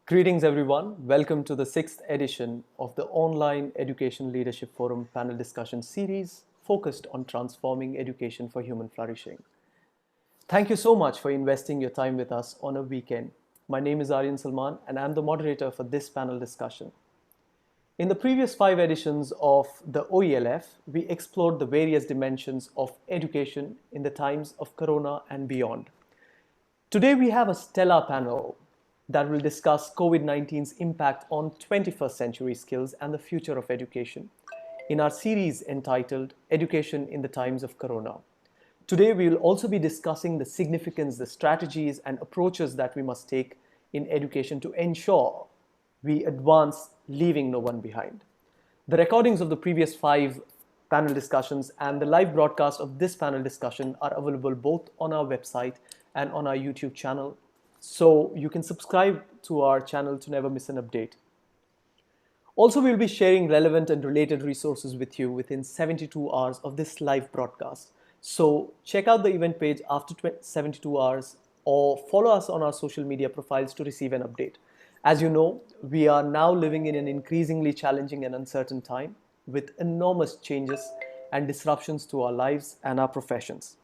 Greetings, everyone. Welcome to the sixth edition of the Online Education Leadership Forum panel discussion series focused on transforming education for human flourishing. Thank you so much for investing your time with us on a weekend. My name is Aaryan Salman, and I'm the moderator for this panel discussion. In the previous 5 editions of the OELF, we explored the various dimensions of education in the times of Corona and beyond. Today, we have a stellar panel that will discuss COVID-19's impact on 21st century skills and the future of education in our series entitled Education in the Times of Corona. Today, we will also be discussing the significance, the strategies and approaches that we must take in education to ensure we advance, leaving no one behind. The recordings of the previous 5 panel discussions and the live broadcast of this panel discussion are available both on our website and on our YouTube channel, so you can subscribe to our channel to never miss an update. Also, we'll be sharing relevant and related resources with you within 72 hours of this live broadcast. So check out the event page after 72 hours or follow us on our social media profiles to receive an update. As you know, we are now living in an increasingly challenging and uncertain time with enormous changes and disruptions to our lives and our professions.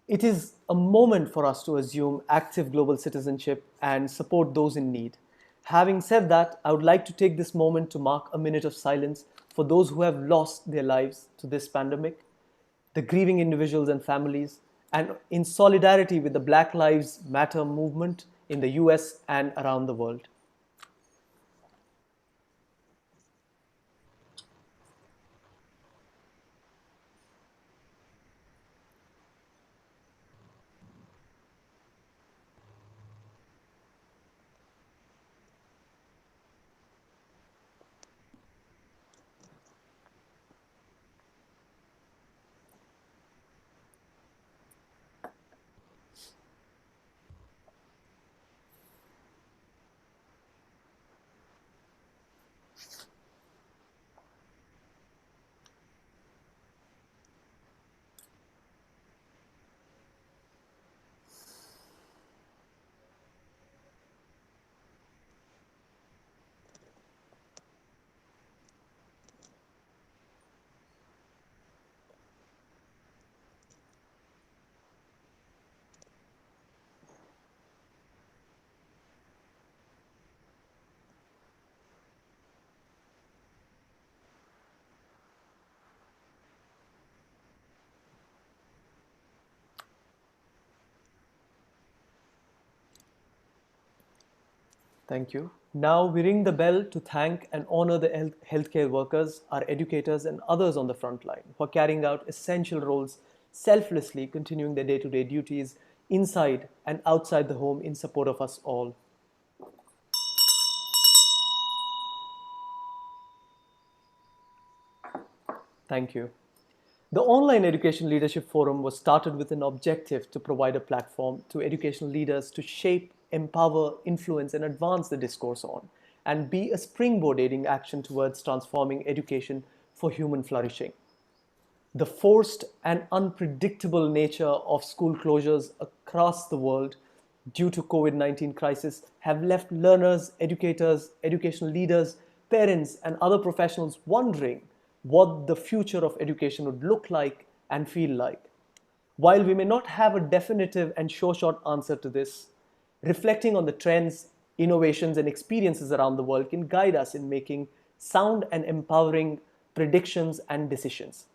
It is a moment for us to assume active global citizenship and support those in need. Having said that, I would like to take this moment to mark a minute of silence for those who have lost their lives to this pandemic, the grieving individuals and families, and in solidarity with the Black Lives Matter movement in the US and around the world. Thank you. Now we ring the bell to thank and honor the healthcare workers, our educators, and others on the front line who are carrying out essential roles selflessly, continuing their day-to-day duties inside and outside the home in support of us all. Thank you. The Online Education Leadership Forum was started with an objective to provide a platform to educational leaders to shape, empower, influence, and advance the discourse on, and be a springboard aiding action towards transforming education for human flourishing. The forced and unpredictable nature of school closures across the world due to COVID-19 crisis have left learners, educators, educational leaders, parents, and other professionals wondering what the future of education would look like and feel like. While we may not have a definitive and sure-shot answer to this, reflecting on the trends, innovations, and experiences around the world can guide us in making sound and empowering predictions and decisions.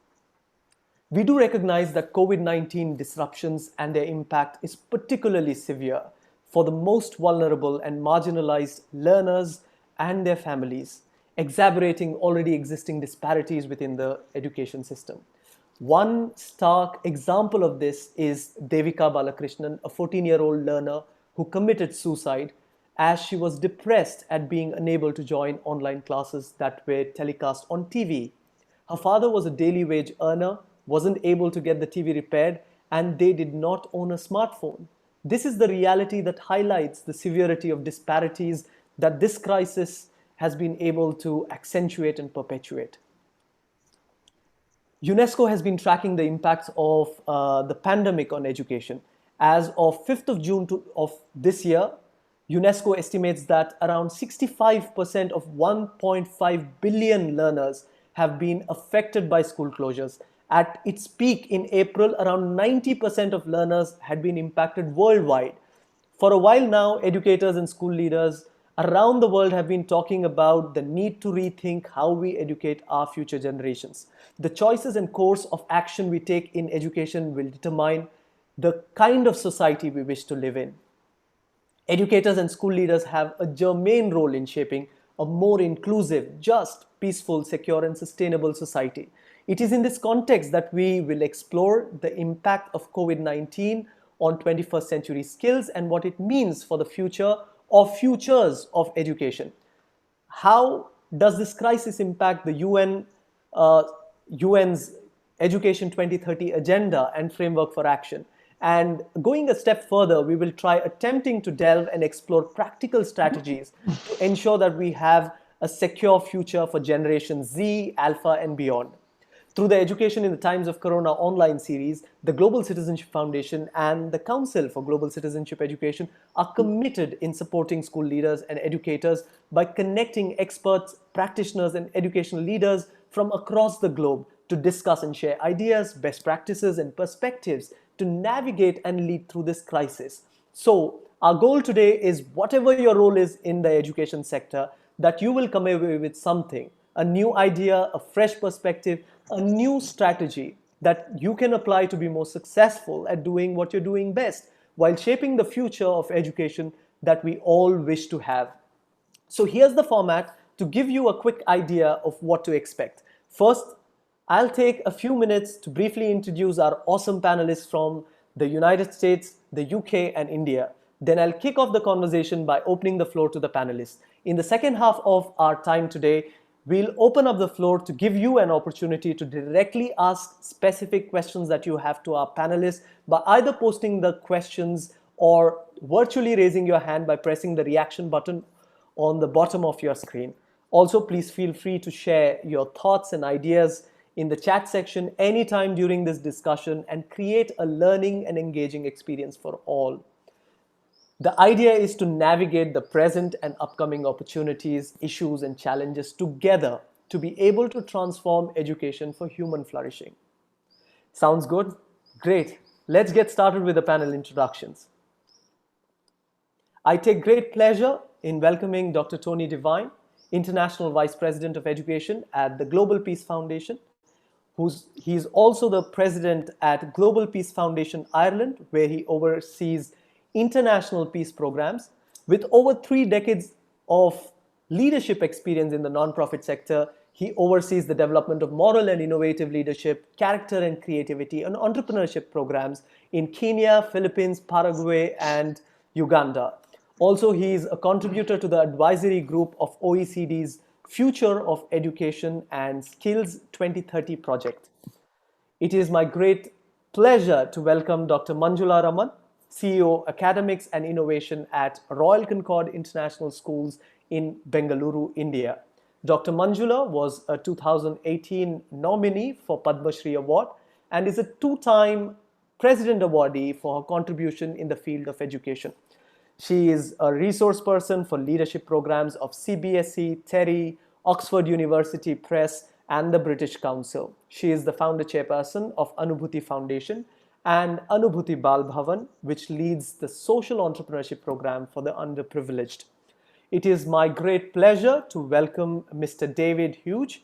We do recognize that COVID-19 disruptions and their impact is particularly severe for the most vulnerable and marginalized learners and their families, exacerbating already existing disparities within the education system. One stark example of this is Devika Balakrishnan, a 14-year-old learner who committed suicide as she was depressed at being unable to join online classes that were telecast on TV. Her father was a daily wage earner, wasn't able to get the TV repaired, and they did not own a smartphone. This is the reality that highlights the severity of disparities that this crisis has been able to accentuate and perpetuate. UNESCO has been tracking the impacts of the pandemic on education, As of 5th of June of this year, UNESCO estimates that around 65% of 1.5 billion learners have been affected by school closures. At its peak in April, around 90% of learners had been impacted worldwide. For a while now, educators and school leaders around the world have been talking about the need to rethink how we educate our future generations. The choices and course of action we take in education will determine the kind of society we wish to live in. Educators and school leaders have a germane role in shaping a more inclusive, just, peaceful, secure, and sustainable society. It is in this context that we will explore the impact of COVID-19 on 21st century skills and what it means for the future or futures of education. How does this crisis impact the UN's Education 2030 agenda and framework for action? And going a step further, we will try attempting to delve and explore practical strategies to ensure that we have a secure future for Generation Z, Alpha, and beyond. Through the Education in the Times of Corona online series, the Global Citizenship Foundation and the Council for Global Citizenship Education are committed in supporting school leaders and educators by connecting experts, practitioners, and educational leaders from across the globe to discuss and share ideas, best practices, and perspectives to navigate and lead through this crisis. So, our goal today is whatever your role is in the education sector, that you will come away with something, a new idea, a fresh perspective, a new strategy that you can apply to be more successful at doing what you're doing best while shaping the future of education that we all wish to have. So here's the format to give you a quick idea of what to expect. First, I'll take a few minutes to briefly introduce our awesome panelists from the United States, the UK, and India. Then I'll kick off the conversation by opening the floor to the panelists. In the second half of our time today, we'll open up the floor to give you an opportunity to directly ask specific questions that you have to our panelists by either posting the questions or virtually raising your hand by pressing the reaction button on the bottom of your screen. Also, please feel free to share your thoughts and ideas in the chat section anytime during this discussion and create a learning and engaging experience for all. The idea is to navigate the present and upcoming opportunities, issues, and challenges together to be able to transform education for human flourishing. Sounds good? Great. Let's get started with the panel introductions. I take great pleasure in welcoming Dr. Tony Devine, International Vice President of Education at the Global Peace Foundation. He's also the president at Global Peace Foundation Ireland, where he oversees international peace programs. With over 3 decades of leadership experience in the nonprofit sector, he oversees the development of moral and innovative leadership, character and creativity, and entrepreneurship programs in Kenya, Philippines, Paraguay, and Uganda. Also, he is a contributor to the advisory group of OECD's Future of Education and Skills 2030 project. It is my great pleasure to welcome Dr. Manjula Raman, CEO Academics and Innovation at Royal Concorde International Schools in Bengaluru, India. Dr. Manjula was a 2018 nominee for Padma Shri Award and is a 2-time President Awardee for her contribution in the field of education. She is a resource person for leadership programs of CBSE, TERI, Oxford University Press, and the British Council. She is the founder chairperson of Anubhuti Foundation and Anubhuti Bal Bhavan, which leads the social entrepreneurship program for the underprivileged. It is my great pleasure to welcome Mr. David Hughes,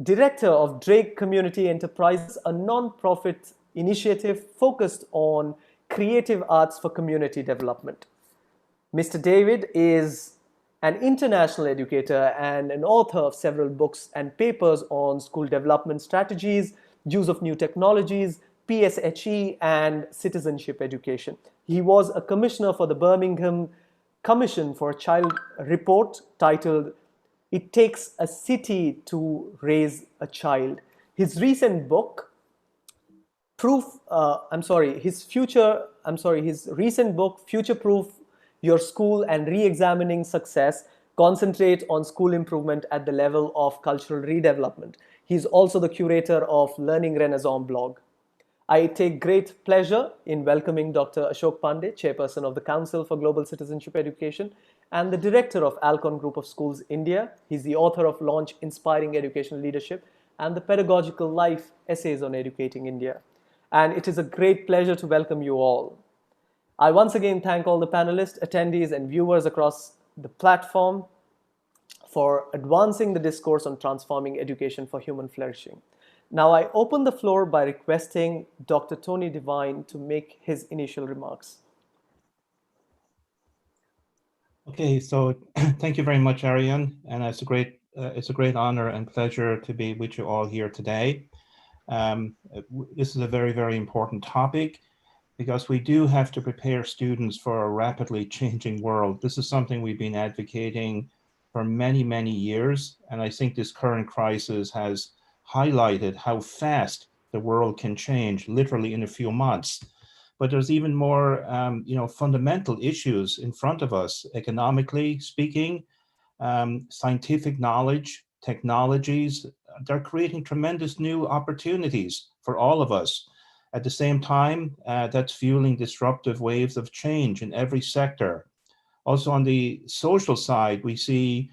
Director of Draig Community Enterprises, a non-profit initiative focused on creative arts for community development. Mr. David is an international educator and an author of several books and papers on school development strategies, use of new technologies, PSHE, and citizenship education. He was a commissioner for the Birmingham Commission for a Child report titled "It Takes a City to Raise a Child." His recent book, his recent book, Future-Proof Your School and Re-Examining Success, concentrate on school improvement at the level of cultural redevelopment. He's also the curator of Learning Renaissance blog. I take great pleasure in welcoming Dr. Ashok Pandey, Chairperson of the Council for Global Citizenship Education and the Director of Alcon Group of Schools India. He's the author of Launch Inspiring Educational Leadership and the Pedagogical Life Essays on Educating India. And it is a great pleasure to welcome you all. I once again thank all the panelists, attendees, and viewers across the platform for advancing the discourse on transforming education for human flourishing. Now, I open the floor by requesting Dr. Tony Devine to make his initial remarks. Okay, so thank you very much, Aaryan, and it's a great honor and pleasure to be with you all here today. This is a very, very important topic because we do have to prepare students for a rapidly changing world. This is something we've been advocating for many, many years, and I think this current crisis has highlighted how fast the world can change, literally in a few months. But there's even more, fundamental issues in front of us, economically speaking, scientific knowledge, technologies. They're creating tremendous new opportunities for all of us. At the same time, that's fueling disruptive waves of change in every sector. Also on the social side, we see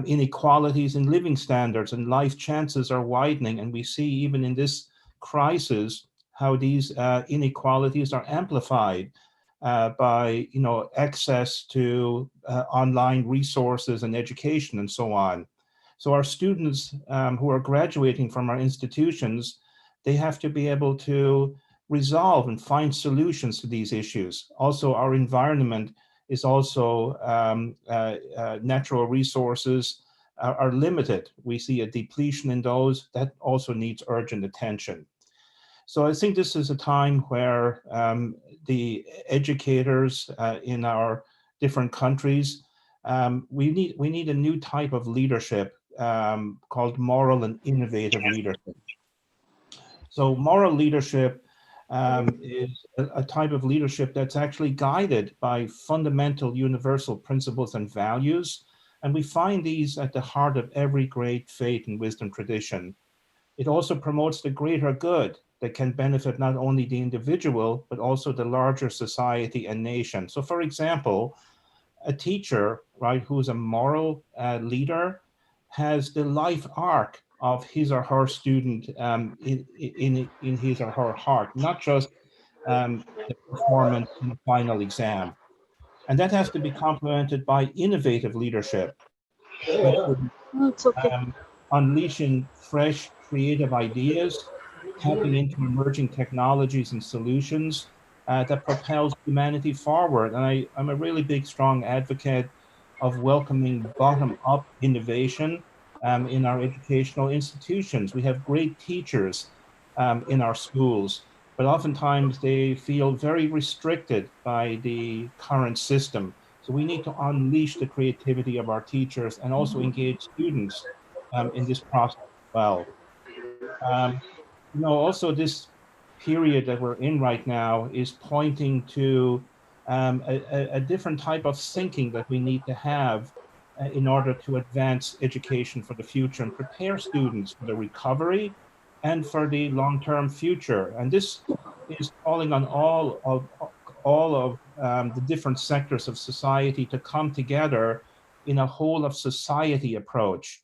inequalities in living standards and life chances are widening. And we see even in this crisis how these inequalities are amplified by access to online resources and education and so on. So our students who are graduating from our institutions, they have to be able to resolve and find solutions to these issues. Also, our environment is also natural resources are limited. We see a depletion in those that also needs urgent attention. So I think this is a time where the educators in our different countries, we need a new type of leadership called moral and innovative leadership. So moral leadership is a type of leadership that's actually guided by fundamental universal principles and values. And we find these at the heart of every great faith and wisdom tradition. It also promotes the greater good that can benefit not only the individual, but also the larger society and nation. So for example, a teacher, right, who's a moral leader has the life arc of his or her student in his or her heart, not just the performance in the final exam. And that has to be complemented by innovative leadership, which would No, it's okay. unleashing fresh, creative ideas, tapping into emerging technologies and solutions that propels humanity forward. And I'm a really big, strong advocate of welcoming bottom-up innovation in our educational institutions. We have great teachers in our schools, but oftentimes they feel very restricted by the current system. So we need to unleash the creativity of our teachers and also engage students in this process as well. Um, Also this period that we're in right now is pointing to a different type of thinking that we need to have in order to advance education for the future and prepare students for the recovery and for the long-term future. And this is calling on all of the different sectors of society to come together in a whole of society approach.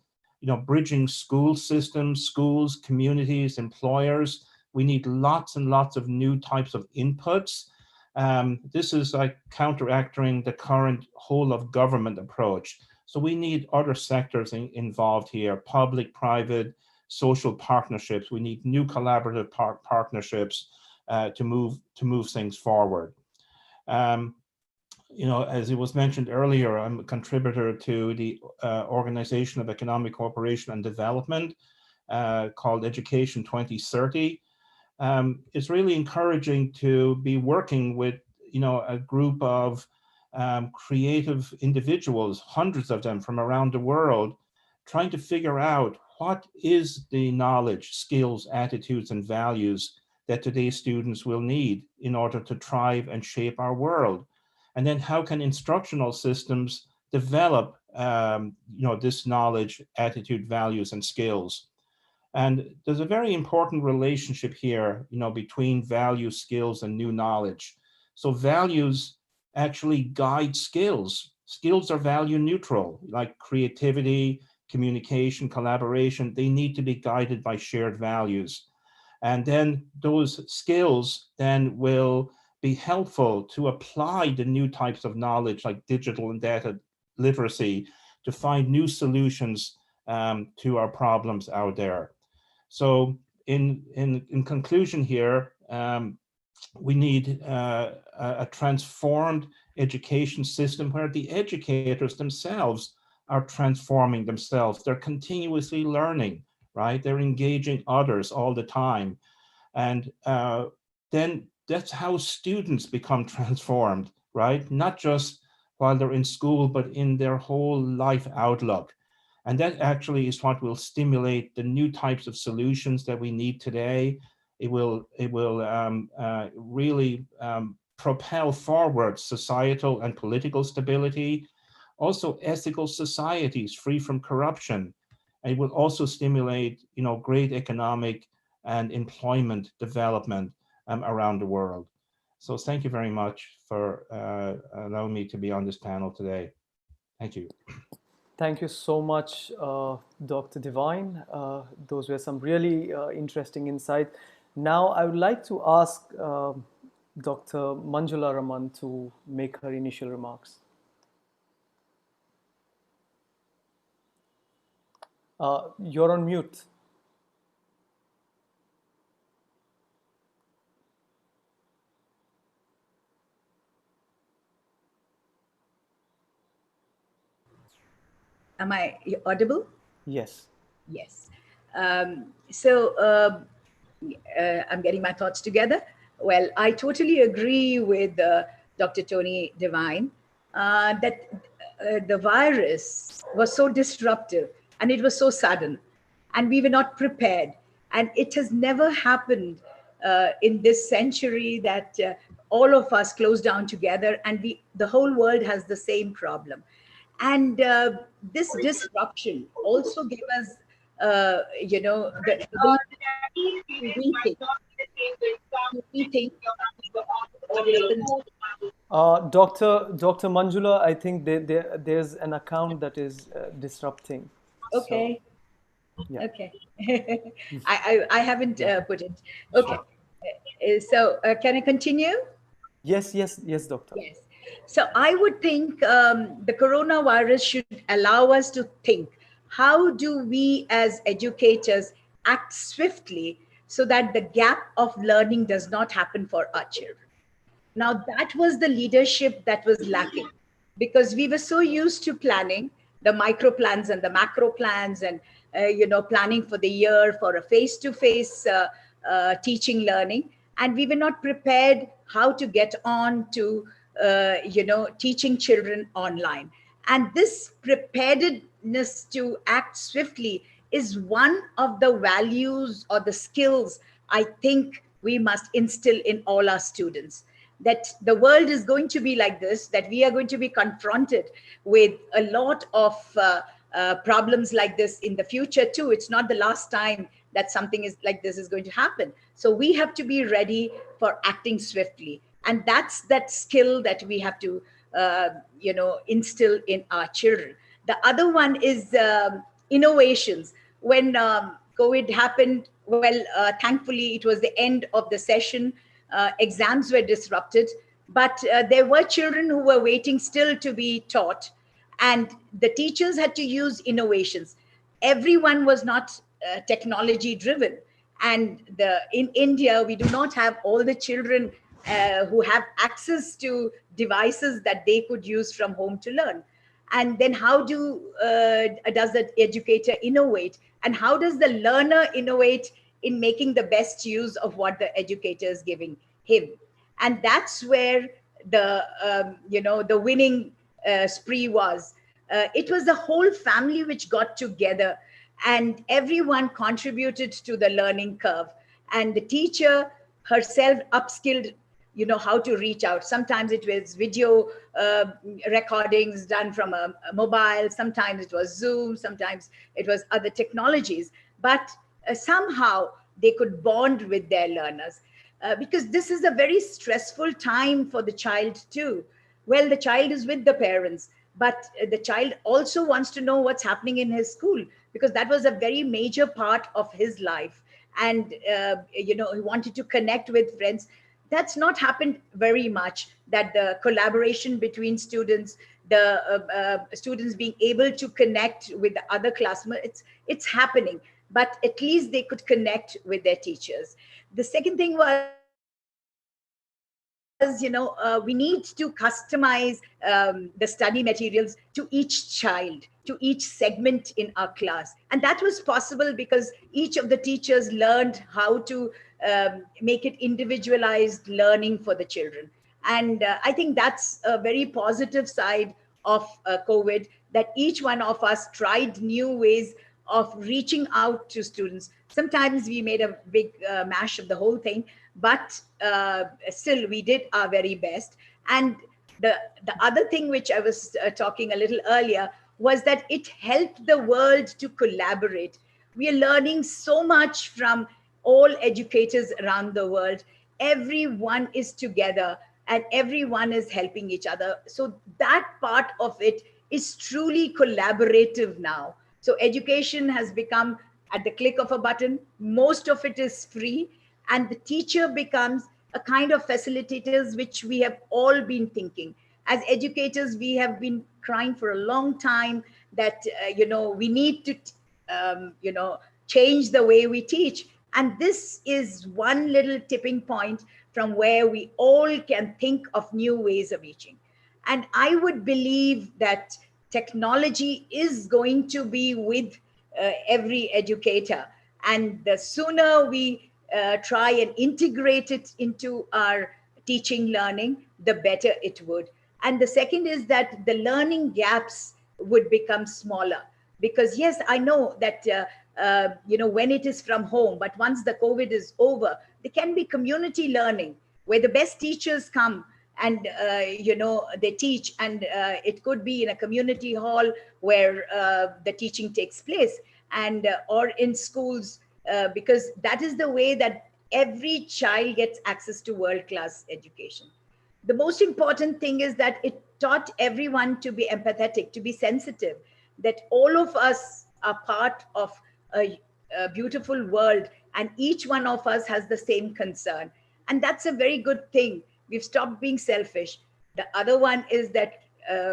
Bridging school systems, schools, communities, employers. We need lots and lots of new types of inputs. This is like counteracting the current whole of government approach. So we need other sectors involved here, public, private, social partnerships. We need new collaborative partnerships to move things forward. As it was mentioned earlier, I'm a contributor to the Organization of Economic Cooperation and Development called Education 2030. It's really encouraging to be working with, a group of creative individuals, hundreds of them from around the world, trying to figure out what is the knowledge, skills, attitudes, and values that today's students will need in order to thrive and shape our world. And then how can instructional systems develop, this knowledge, attitude, values, and skills? And there's a very important relationship here, between values, skills, and new knowledge. So values actually guide skills. Skills are value neutral, like creativity, communication, collaboration. They need to be guided by shared values. And then those skills then will be helpful to apply the new types of knowledge like digital and data literacy to find new solutions to our problems out there. So in conclusion here, we need a transformed education system where the educators themselves are transforming themselves. They're continuously learning, right? They're engaging others all the time. And then that's how students become transformed, right? Not just while they're in school, but in their whole life outlook. And that actually is what will stimulate the new types of solutions that we need today. It will really propel forward societal and political stability, also ethical societies free from corruption. And it will also stimulate, great economic and employment development around the world. So thank you very much for allowing me to be on this panel today. Thank you. Thank you so much, Dr. Devine. Those were some really interesting insights. Now, I would like to ask Dr. Manjula Raman to make her initial remarks. You're on mute. Am I audible? Yes. Yes. I'm getting my thoughts together. Well, I totally agree with Dr. Tony Devine that the virus was so disruptive and it was so sudden and we were not prepared. And it has never happened in this century that all of us close down together and the whole world has the same problem. And this disruption also gave us, the ability to rethink what happens. Dr. Manjula, I think there's an account that is disrupting. Okay. So, yeah. Okay. I haven't put it. Okay. So can I continue? Yes, doctor. Yes. So I would think the coronavirus should allow us to think, how do we as educators act swiftly so that the gap of learning does not happen for our children? Now, that was the leadership that was lacking because we were so used to planning the micro plans and the macro plans and, planning for the year for a face-to-face teaching learning. And we were not prepared how to get on to, teaching children online. And this preparedness to act swiftly is one of the values or the skills I think we must instill in all our students, that the world is going to be like this, that we are going to be confronted with a lot of problems like this in the future too. It's not the last time that something is like this is going to happen. So we have to be ready for acting swiftly. And that's that skill that we have to, instill in our children. The other one is innovations. When COVID happened, well, thankfully, it was the end of the session. Exams were disrupted, but there were children who were waiting still to be taught. And the teachers had to use innovations. Everyone was not technology driven. And in India, we do not have all the children who have access to devices that they could use from home to learn. And then how does the educator innovate? And how does the learner innovate in making the best use of what the educator is giving him? And that's where the winning spree was. It was the whole family which got together and everyone contributed to the learning curve. And the teacher herself upskilled, how to reach out. Sometimes it was video recordings done from a mobile. Sometimes it was Zoom. Sometimes it was other technologies. But somehow they could bond with their learners. Because this is a very stressful time for the child too. Well, the child is with the parents, but the child also wants to know what's happening in his school, because that was a very major part of his life. And he wanted to connect with friends. That's not happened very much, that the collaboration between students, the students being able to connect with the other classmates, it's happening, but at least they could connect with their teachers. The second thing was, we need to customize the study materials to each child, to each segment in our class. And that was possible because each of the teachers learned how to make it individualized learning for the children. And I think that's a very positive side of COVID, that each one of us tried new ways of reaching out to students. Sometimes we made a big mash of the whole thing, but still we did our very best. And the, the other thing which I was talking a little earlier was that it helped the world to collaborate. We are learning so much from all educators around the world. Everyone is together and everyone is helping each other. So that part of it is truly collaborative now. So education has become at the click of a button. Most of it is free, and the teacher becomes a kind of facilitators, which we have all been thinking. As educators, we have been crying for a long time that we need to change the way we teach. And this is one little tipping point from where we all can think of new ways of teaching. And I would believe that technology is going to be with every educator. And the sooner we try and integrate it into our teaching learning, the better it would. And the second is that the learning gaps would become smaller. Because yes, I know that when it is from home, but once the COVID is over, there can be community learning where the best teachers come and they teach, and it could be in a community hall where the teaching takes place, and or in schools, because that is the way that every child gets access to world class education. The most important thing is that it taught everyone to be empathetic, to be sensitive, that all of us are part of a beautiful world, and each one of us has the same concern. And that's a very good thing. We've stopped being selfish. The other one is that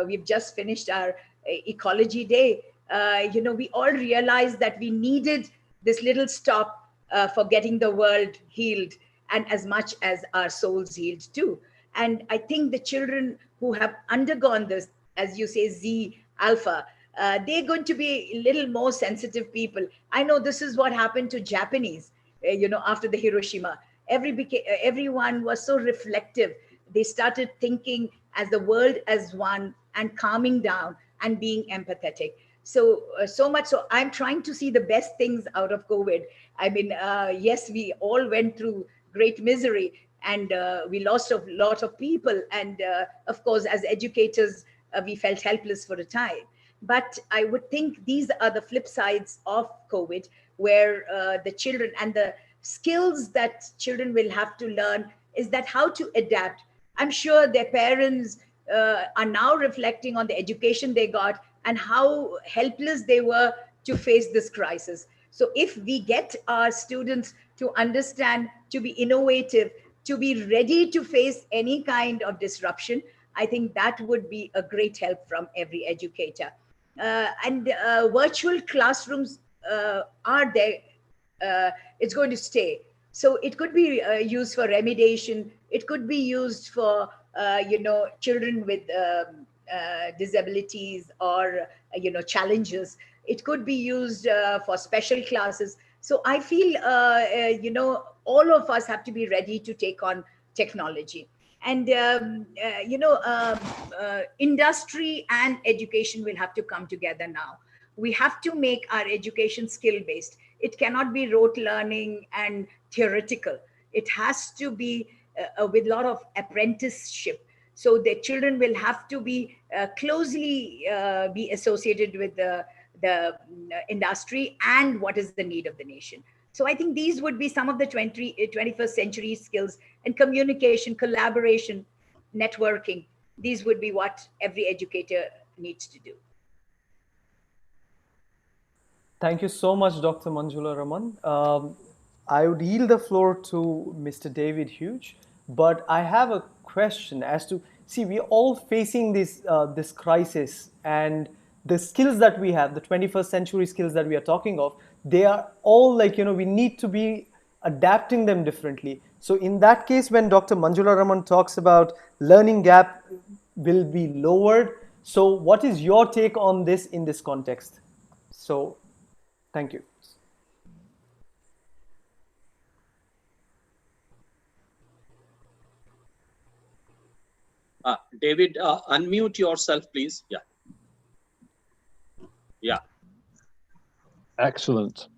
we've just finished our ecology day. We all realized that we needed this little stop for getting the world healed, and as much as our souls healed too. And I think the children who have undergone this, as you say, Z alpha, they're going to be a little more sensitive people. I know this is what happened to Japanese, after the Hiroshima. Everyone was so reflective. They started thinking as the world as one and calming down and being empathetic. So, so much so, I'm trying to see the best things out of COVID. I mean, yes, we all went through great misery, and we lost a lot of people. And of course, as educators, we felt helpless for a time. But I would think these are the flip sides of COVID, where the children and the skills that children will have to learn is that how to adapt. I'm sure their parents are now reflecting on the education they got and how helpless they were to face this crisis. So if we get our students to understand, to be innovative, to be ready to face any kind of disruption, I think that would be a great help from every educator. And virtual classrooms are there. It's going to stay. So it could be used for remediation. It could be used for, children with disabilities or, challenges. It could be used for special classes. So I feel, all of us have to be ready to take on technology. And industry and education will have to come together now. We have to make our education skill based. It cannot be rote learning and theoretical. It has to be with a lot of apprenticeship. So the children will have to be closely be associated with the industry and what is the need of the nation. So I think these would be some of the 21st century skills, and communication, collaboration, networking. These would be what every educator needs to do. Thank you so much, Dr. Manjula Raman. I would yield the floor to Mr. David Hughes, but I have a question as to, see, we're all facing this crisis, and the skills that we have, the 21st century skills that we are talking of, they are all like, we need to be adapting them differently. So in that case, when Dr. Manjula Raman talks about learning gap will be lowered, so what is your take on this in this context? So thank you. David, unmute yourself, please. Yeah. Yeah. Excellent.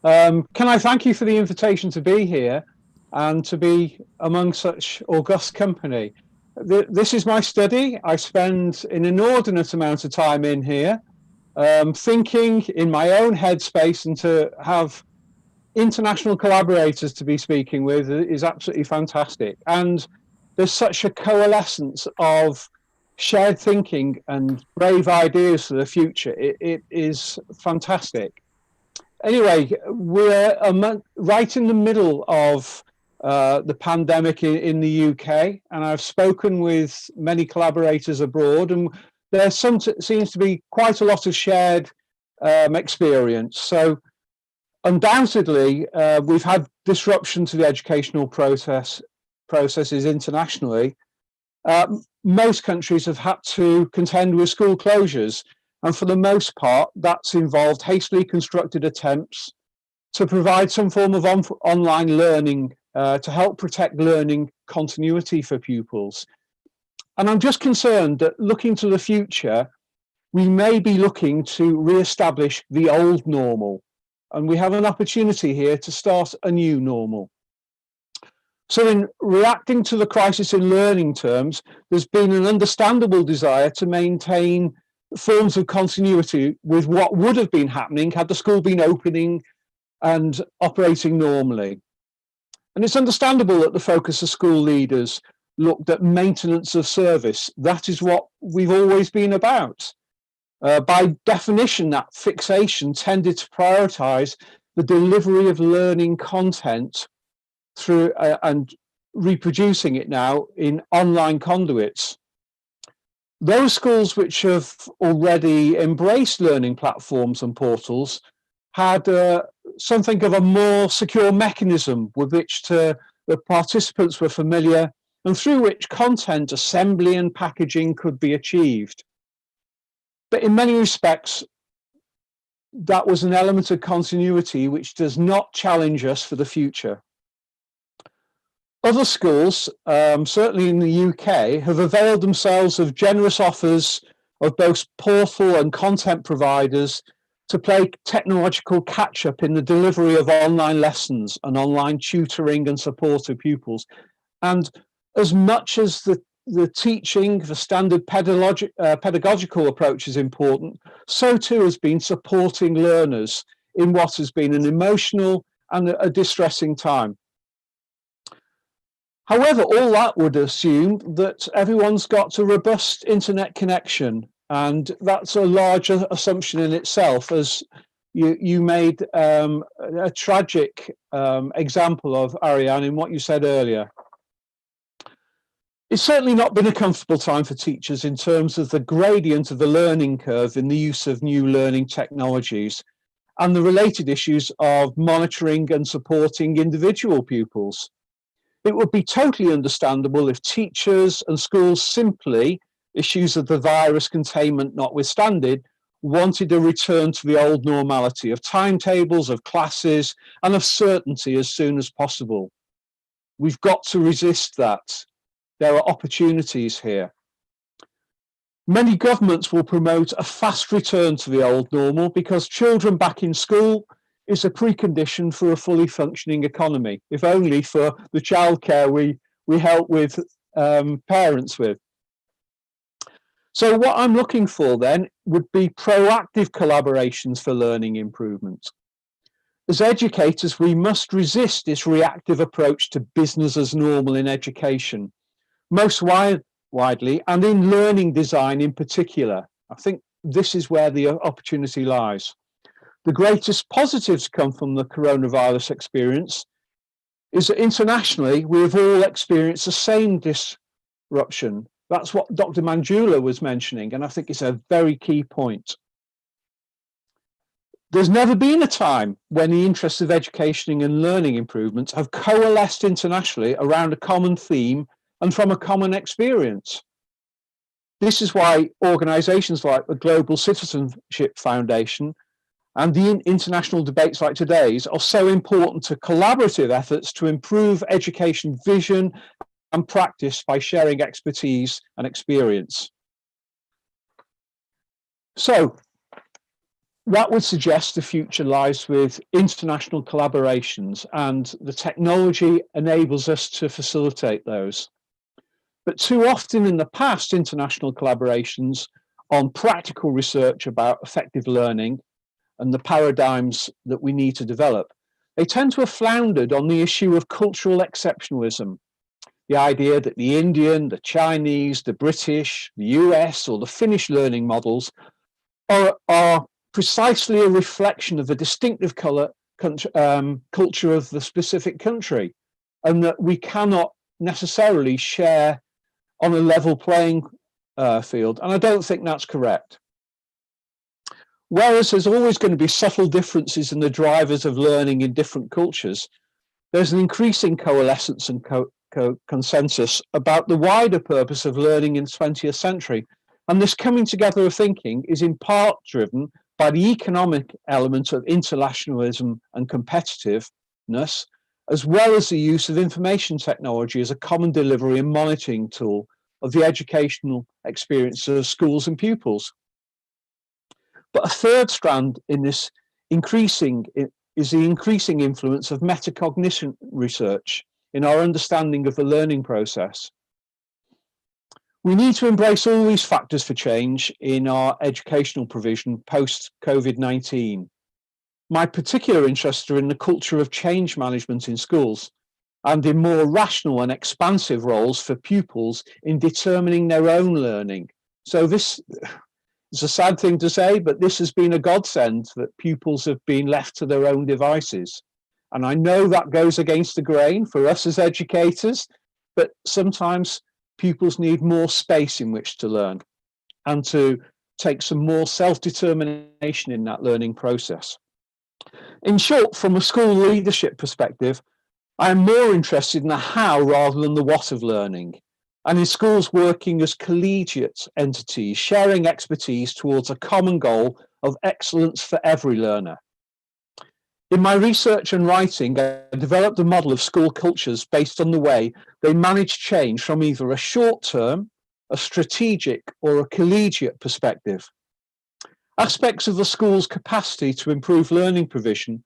Can I thank you for the invitation to be here and to be among such august company? This is my study. I spend an inordinate amount of time in here, thinking in my own headspace, and to have international collaborators to be speaking with is absolutely fantastic. And there's such a coalescence of shared thinking and brave ideas for the future. It is fantastic. Anyway, we're right in the middle of the pandemic in the UK, and I've spoken with many collaborators abroad, and there seems to be quite a lot of shared experience. So undoubtedly, we've had disruption to the educational processes internationally. Most countries have had to contend with school closures, and for the most part, that's involved hastily constructed attempts to provide some form of online learning to help protect learning continuity for pupils. And I'm just concerned that looking to the future, we may be looking to re-establish the old normal, and we have an opportunity here to start a new normal. So in reacting to the crisis in learning terms, there's been an understandable desire to maintain forms of continuity with what would have been happening had the school been opening and operating normally. And it's understandable that the focus of school leaders looked at maintenance of service. That is what we've always been about. By definition, that fixation tended to prioritize the delivery of learning content through and reproducing it now in online conduits. Those schools which have already embraced learning platforms and portals had something of a more secure mechanism with which the participants were familiar, and through which content assembly and packaging could be achieved. But in many respects, that was an element of continuity which does not challenge us for the future. Other schools, certainly in the UK, have availed themselves of generous offers of both portal and content providers to play technological catch-up in the delivery of online lessons and online tutoring and support of pupils. And as much as the teaching, the standard pedagogical approach is important, so too has been supporting learners in what has been an emotional and a distressing time. However, all that would assume that everyone's got a robust internet connection, and that's a larger assumption in itself, as you made a tragic example of, Aaryan, in what you said earlier. It's certainly not been a comfortable time for teachers in terms of the gradient of the learning curve in the use of new learning technologies and the related issues of monitoring and supporting individual pupils. It would be totally understandable if teachers and schools simply, issues of the virus containment notwithstanding, wanted a return to the old normality of timetables, of classes, and of certainty as soon as possible. We've got to resist that. There are opportunities here. Many governments will promote a fast return to the old normal because children back in school is a precondition for a fully functioning economy, if only for the childcare we help with parents with. So what I'm looking for then would be proactive collaborations for learning improvement. as educators, we must resist this reactive approach to business as normal in education, most widely, and in learning design in particular. I think this is where the opportunity lies. The greatest positives come from the coronavirus experience is that internationally, we have all experienced the same disruption. That's what Dr. Manjula was mentioning, and I think it's a very key point. There's never been a time when the interests of education and learning improvements have coalesced internationally around a common theme and from a common experience. This is why organizations like the Global Citizenship Foundation and the international debates like today's are so important to collaborative efforts to improve education vision and practice by sharing expertise and experience. So, that would suggest the future lies with international collaborations, and the technology enables us to facilitate those. But too often in the past, international collaborations on practical research about effective learning and the paradigms that we need to develop, they tend to have floundered on the issue of cultural exceptionalism. The idea that the Indian, the Chinese, the British, the US, or the Finnish learning models are precisely a reflection of the distinctive culture of the specific country, and that we cannot necessarily share on a level playing field. And I don't think that's correct. Whereas there's always going to be subtle differences in the drivers of learning in different cultures, there's an increasing coalescence and consensus about the wider purpose of learning in the 20th century. And this coming together of thinking is in part driven by the economic element of internationalism and competitiveness, as well as the use of information technology as a common delivery and monitoring tool of the educational experience of schools and pupils. But a third strand in this is the increasing influence of metacognition research in our understanding of the learning process. We need to embrace all these factors for change in our educational provision post-COVID-19. My particular interests are in the culture of change management in schools and in more rational and expansive roles for pupils in determining their own learning. So this is a sad thing to say, but this has been a godsend that pupils have been left to their own devices. And I know that goes against the grain for us as educators, but sometimes pupils need more space in which to learn and to take some more self-determination in that learning process. In short, from a school leadership perspective, I am more interested in the how rather than the what of learning, and in schools working as collegiate entities, sharing expertise towards a common goal of excellence for every learner. In my research and writing, I developed a model of school cultures based on the way they manage change from either a short-term, a strategic, or a collegiate perspective. Aspects of the school's capacity to improve learning provision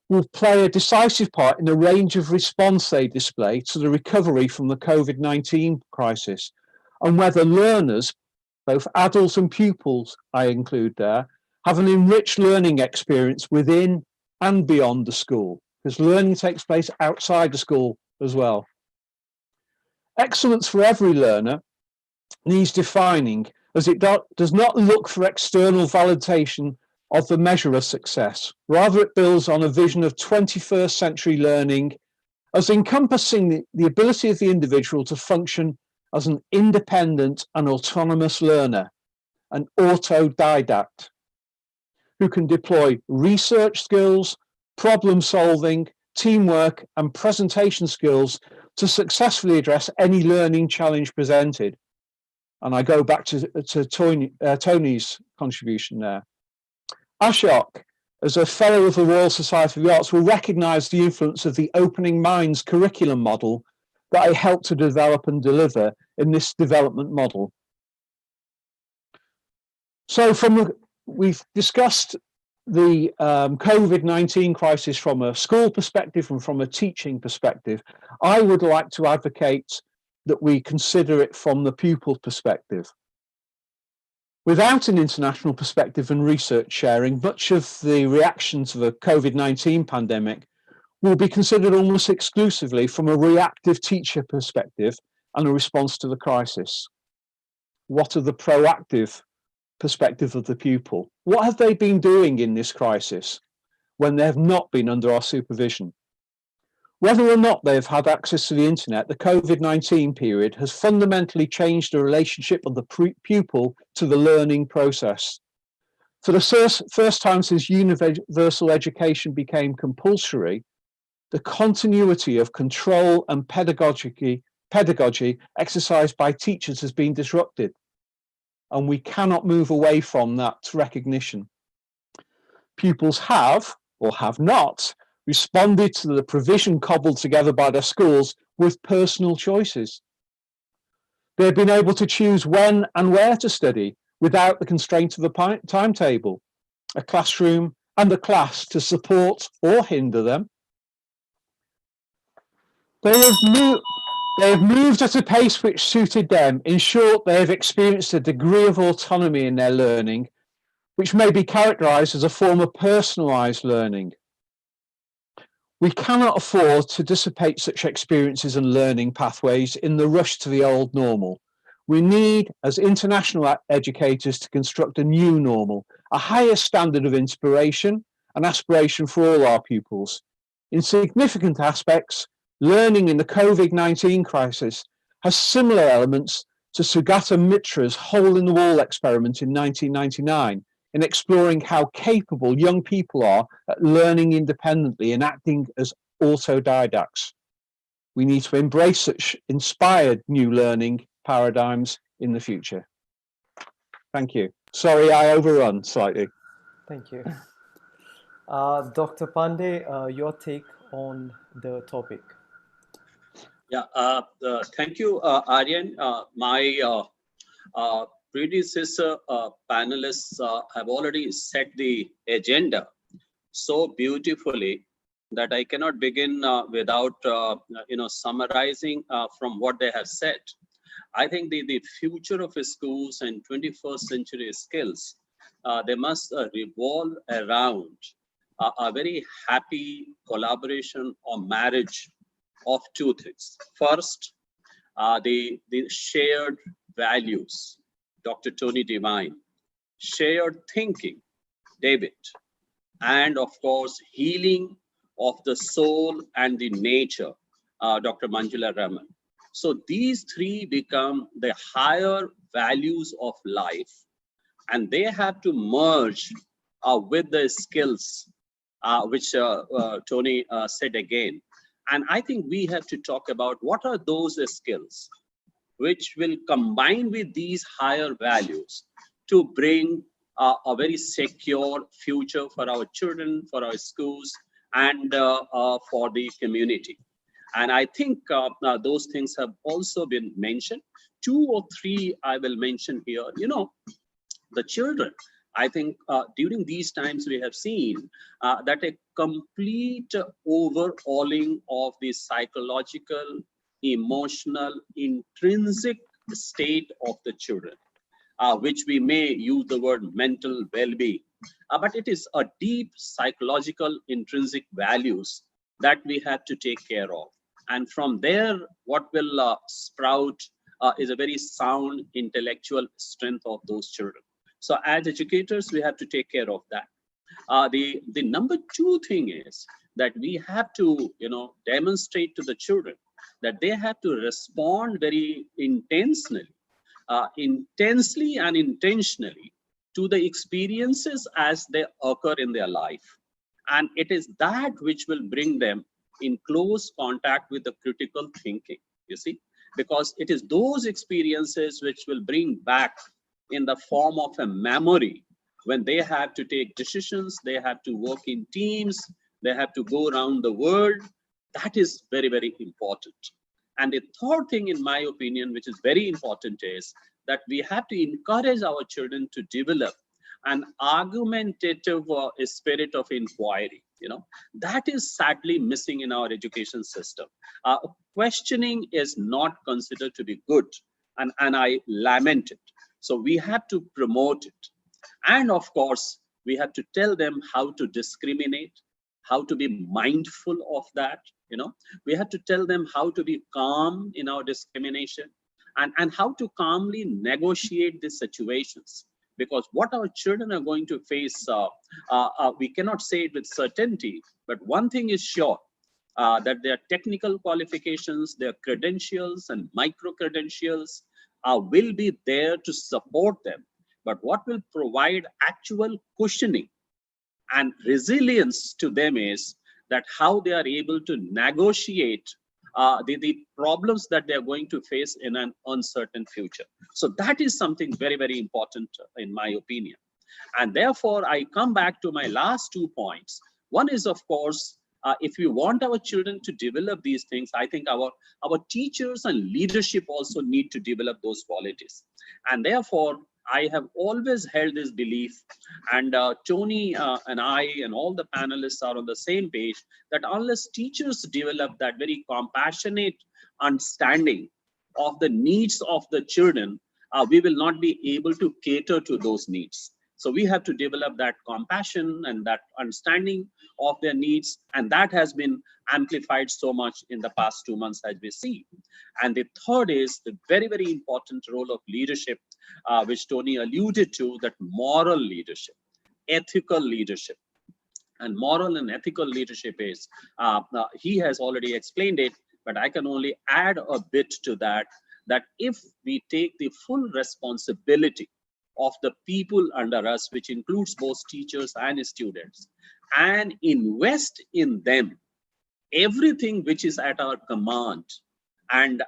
will play a decisive part in the range of response they display to the recovery from the COVID-19 crisis, and whether learners, both adults and pupils I include there, have an enriched learning experience within and beyond the school, because learning takes place outside the school as well. Excellence for every learner needs defining, as it does not look for external validation of the measure of success. Rather, it builds on a vision of 21st century learning as encompassing the ability of the individual to function as an independent and autonomous learner, an autodidact, who can deploy research skills, problem solving, teamwork, and presentation skills to successfully address any learning challenge presented. And I go back to Tony's contribution there. Ashok, as a fellow of the Royal Society of the Arts, will recognise the influence of the Opening Minds curriculum model that I helped to develop and deliver in this development model. So we've discussed the COVID-19 crisis from a school perspective and from a teaching perspective. I would like to advocate that we consider it from the pupil perspective. Without an international perspective and research sharing, much of the reaction to the COVID-19 pandemic will be considered almost exclusively from a reactive teacher perspective and a response to the crisis. What are the proactive perspective of the pupil? What have they been doing in this crisis when they have not been under our supervision? Whether or not they have had access to the internet, the COVID-19 period has fundamentally changed the relationship of the pupil to the learning process. For the first time since universal education became compulsory, the continuity of control and pedagogy exercised by teachers has been disrupted, and we cannot move away from that recognition. Pupils have, or have not, responded to the provision cobbled together by their schools with personal choices. They've been able to choose when and where to study without the constraint of the timetable, a classroom and a class to support or hinder them. They have moved at a pace which suited them. In short, they have experienced a degree of autonomy in their learning, which may be characterized as a form of personalized learning. We cannot afford to dissipate such experiences and learning pathways in the rush to the old normal. We need, as international educators, to construct a new normal, a higher standard of inspiration and aspiration for all our pupils. In significant aspects, learning in the COVID-19 crisis has similar elements to Sugata Mitra's hole-in-the-wall experiment in 1999, in exploring how capable young people are at learning independently and acting as autodidacts. We need to embrace such inspired new learning paradigms in the future. Thank you. Sorry, I overrun slightly. Thank you. Dr. Pandey, your take on the topic. Yeah, thank you, Aaryan. My predecessor panelists have already set the agenda so beautifully that I cannot begin without summarizing from what they have said. I think the future of schools and 21st century skills, they must revolve around a very happy collaboration or marriage of two things. First, the shared values, Dr. Tony Devine, shared thinking, David, and of course, healing of the soul and the nature, Dr. Manjula, Raman. So these three become the higher values of life, and they have to merge with the skills, which Tony said again. And I think we have to talk about what are those skills which will combine with these higher values to bring a very secure future for our children, for our schools, and for the community. And I think those things have also been mentioned. 2 or 3 I will mention here. You know, the children, I think during these times we have seen that a complete overhauling of the psychological, emotional, intrinsic state of the children, which we may use the word mental well-being, but it is a deep psychological intrinsic values that we have to take care of. And from there, what will sprout is a very sound intellectual strength of those children. So as educators, we have to take care of that. The number 2 thing is that we have to, demonstrate to the children that they have to respond very intensely and intentionally to the experiences as they occur in their life. And it is that which will bring them in close contact with the critical thinking, you see, because it is those experiences which will bring back in the form of a memory when they have to take decisions, they have to work in teams, they have to go around the world. That is very, very important. And the third thing, in my opinion, which is very important, is that we have to encourage our children to develop an argumentative spirit of inquiry. That is sadly missing in our education system. Questioning is not considered to be good, and I lament it. So we have to promote it. And of course, we have to tell them how to discriminate, how to be mindful of that. We have to tell them how to be calm in our discrimination, and how to calmly negotiate these situations. Because what our children are going to face, we cannot say it with certainty, but one thing is sure, that their technical qualifications, their credentials and micro credentials will be there to support them. But what will provide actual cushioning and resilience to them is that how they are able to negotiate the problems that they are going to face in an uncertain future. So that is something very, very important in my opinion. And therefore, I come back to my last 2 points. One is, of course, if we want our children to develop these things, I think our teachers and leadership also need to develop those qualities. And therefore, I have always held this belief, and Tony and I and all the panelists are on the same page, that unless teachers develop that very compassionate understanding of the needs of the children, we will not be able to cater to those needs. So we have to develop that compassion and that understanding of their needs, and that has been amplified so much in the past 2 months as we see. And the third is the very, very important role of leadership, which Tony alluded to, that moral leadership, ethical leadership. And moral and ethical leadership is, he has already explained it, but I can only add a bit to that, that if we take the full responsibility of the people under us, which includes both teachers and students, and invest in them everything which is at our command, and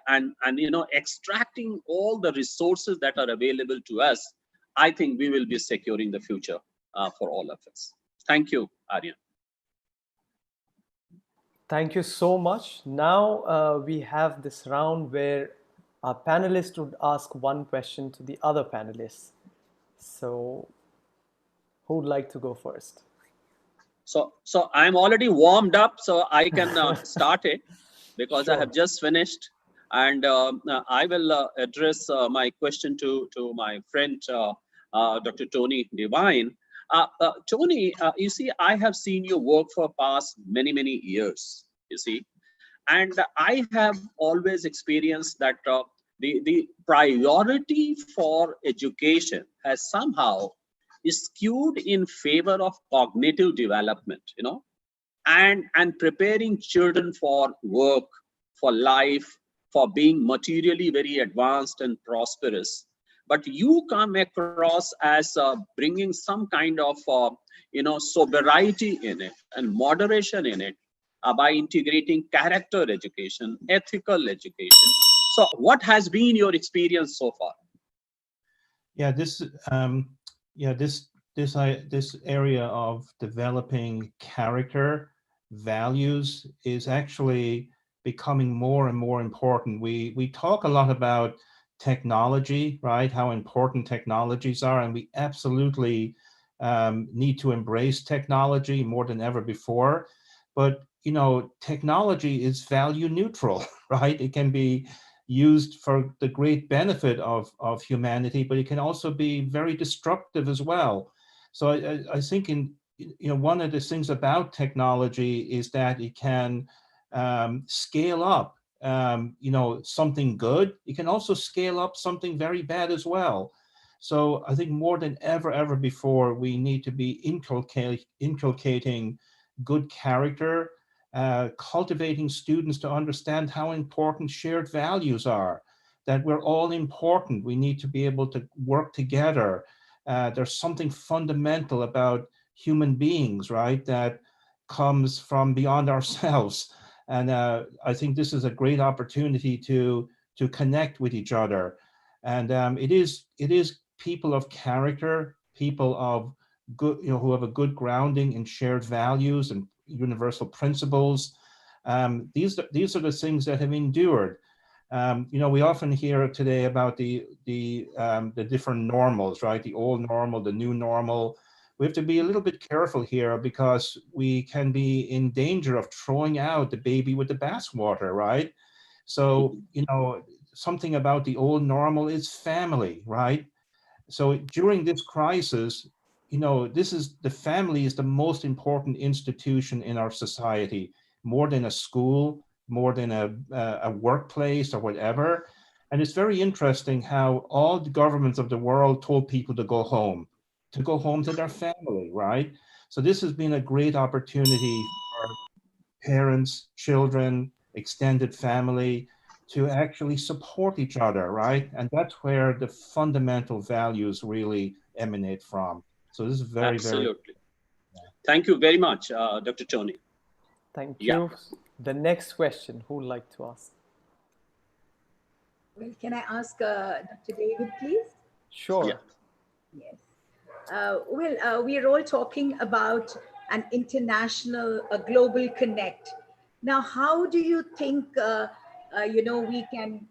extracting all the resources that are available to us, I think we will be securing the future for all of us. Thank you, Aaryan. Thank you so much. Now we have this round where our panelists would ask one question to the other panelists. So who would like to go first? So I'm already warmed up, so I can start it, because sure. I have just finished, and I will address my question to my friend Dr. Tony Devine. Tony, you see, I have seen you work for past many years, you see, and I have always experienced that the priority for education has somehow skewed in favor of cognitive development, and preparing children for work, for life, for being materially very advanced and prosperous. But you come across as bringing some kind of sobriety in it and moderation in it, by integrating character education, ethical education. So what has been your experience so far? Yeah, this area of developing character, values is actually becoming more and more important. We talk a lot about technology, right? How important technologies are, and we absolutely need to embrace technology more than ever before. But technology is value neutral, right? It can be used for the great benefit of humanity, but it can also be very destructive as well. So I think one of the things about technology is that it can scale up something good. It can also scale up something very bad as well. So I think more than ever before, we need to be inculcating good character, cultivating students to understand how important shared values are, that we're all important. We need to be able to work together. There's something fundamental about human beings, right, that comes from beyond ourselves. And I think this is a great opportunity to connect with each other. And it is people of character, people of good, who have a good grounding in shared values and universal principles. These are the things that have endured. We often hear today about the different normals, right? The old normal, the new normal. We have to be a little bit careful here, because we can be in danger of throwing out the baby with the bathwater, right? So, something about the old normal is family, right? So during this crisis, you know, the family is the most important institution in our society, more than a school, more than a workplace or whatever. And it's very interesting how all the governments of the world told people to go home to their family, right? So this has been a great opportunity for parents, children, extended family to actually support each other, right? And that's where the fundamental values really emanate from. So this is very, Absolutely. Thank you very much, Dr. Tony. Thank Yeah. you. The next question, who would like to ask? Well, can I ask Dr. David, please? Sure. Yeah. Yes. We are all talking about an international, global connect. Now, how do you think, we can